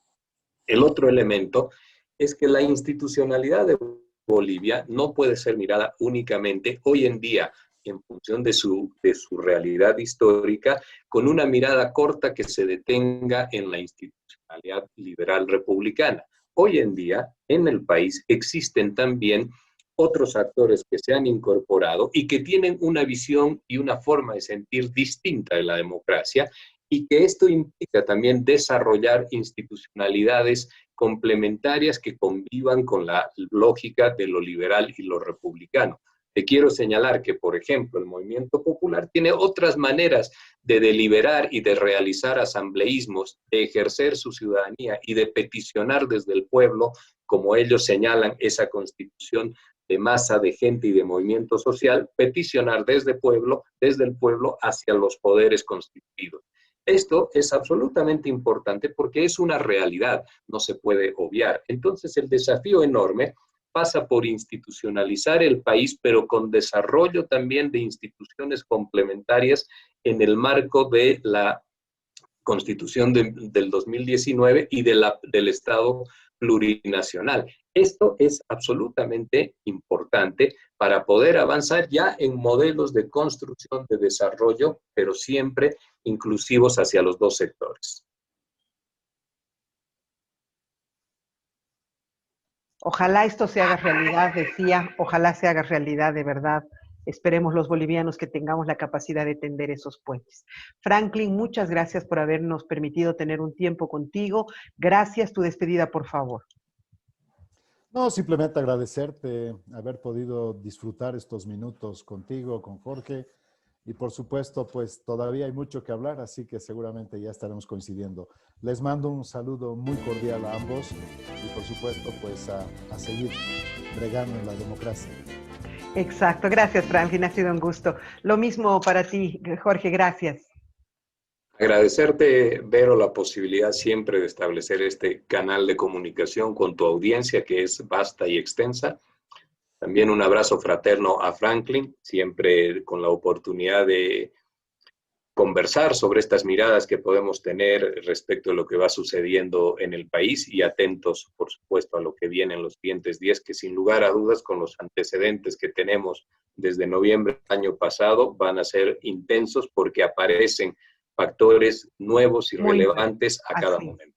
El otro elemento es que la institucionalidad de Bolivia no puede ser mirada únicamente hoy en día en función de su realidad histórica, con una mirada corta que se detenga en la institucionalidad liberal republicana. Hoy en día, en el país, existen también otros actores que se han incorporado y que tienen una visión y una forma de sentir distinta de la democracia, y que esto implica también desarrollar institucionalidades complementarias que convivan con la lógica de lo liberal y lo republicano. Te quiero señalar que, por ejemplo, el movimiento popular tiene otras maneras de deliberar y de realizar asambleísmos, de ejercer su ciudadanía y de peticionar desde el pueblo, como ellos señalan esa constitución de masa de gente y de movimiento social, peticionar desde el pueblo hacia los poderes constituidos. Esto es absolutamente importante porque es una realidad, no se puede obviar. Entonces, el desafío enorme pasa por institucionalizar el país, pero con desarrollo también de instituciones complementarias en el marco de la Constitución del 2019 y del Estado plurinacional. Esto es absolutamente importante para poder avanzar ya en modelos de construcción, de desarrollo, pero siempre inclusivos hacia los dos sectores. Ojalá esto se haga realidad, decía, ojalá se haga realidad de verdad. Esperemos los bolivianos que tengamos la capacidad de tender esos puentes. Franklin, muchas gracias por habernos permitido tener un tiempo contigo. Gracias, tu despedida, por favor. No, simplemente agradecerte haber podido disfrutar estos minutos contigo, con Jorge. Y por supuesto, pues todavía hay mucho que hablar, así que seguramente ya estaremos coincidiendo. Les mando un saludo muy cordial a ambos y por supuesto, pues a seguir bregando en la democracia. Exacto, gracias Franklin, ha sido un gusto. Lo mismo para ti, Jorge, gracias. Agradecerte, Vero, la posibilidad siempre de establecer este canal de comunicación con tu audiencia, que es vasta y extensa. También un abrazo fraterno a Franklin, siempre con la oportunidad de conversar sobre estas miradas que podemos tener respecto a lo que va sucediendo en el país y atentos, por supuesto, a lo que viene en los siguientes días, que sin lugar a dudas, con los antecedentes que tenemos desde noviembre del año pasado, van a ser intensos porque aparecen factores nuevos y relevantes a cada momento.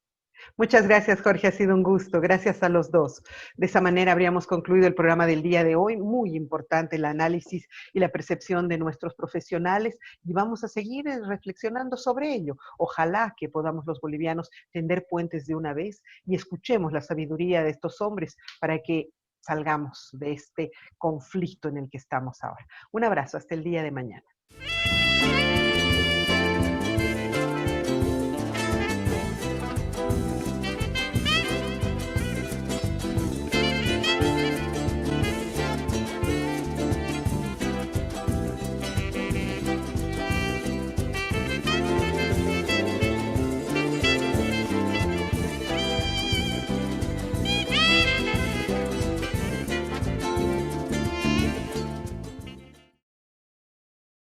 Muchas gracias, Jorge, ha sido un gusto. Gracias a los dos. De esa manera habríamos concluido el programa del día de hoy. Muy importante el análisis y la percepción de nuestros profesionales y vamos a seguir reflexionando sobre ello. Ojalá que podamos los bolivianos tender puentes de una vez y escuchemos la sabiduría de estos hombres para que salgamos de este conflicto en el que estamos ahora. Un abrazo, hasta el día de mañana.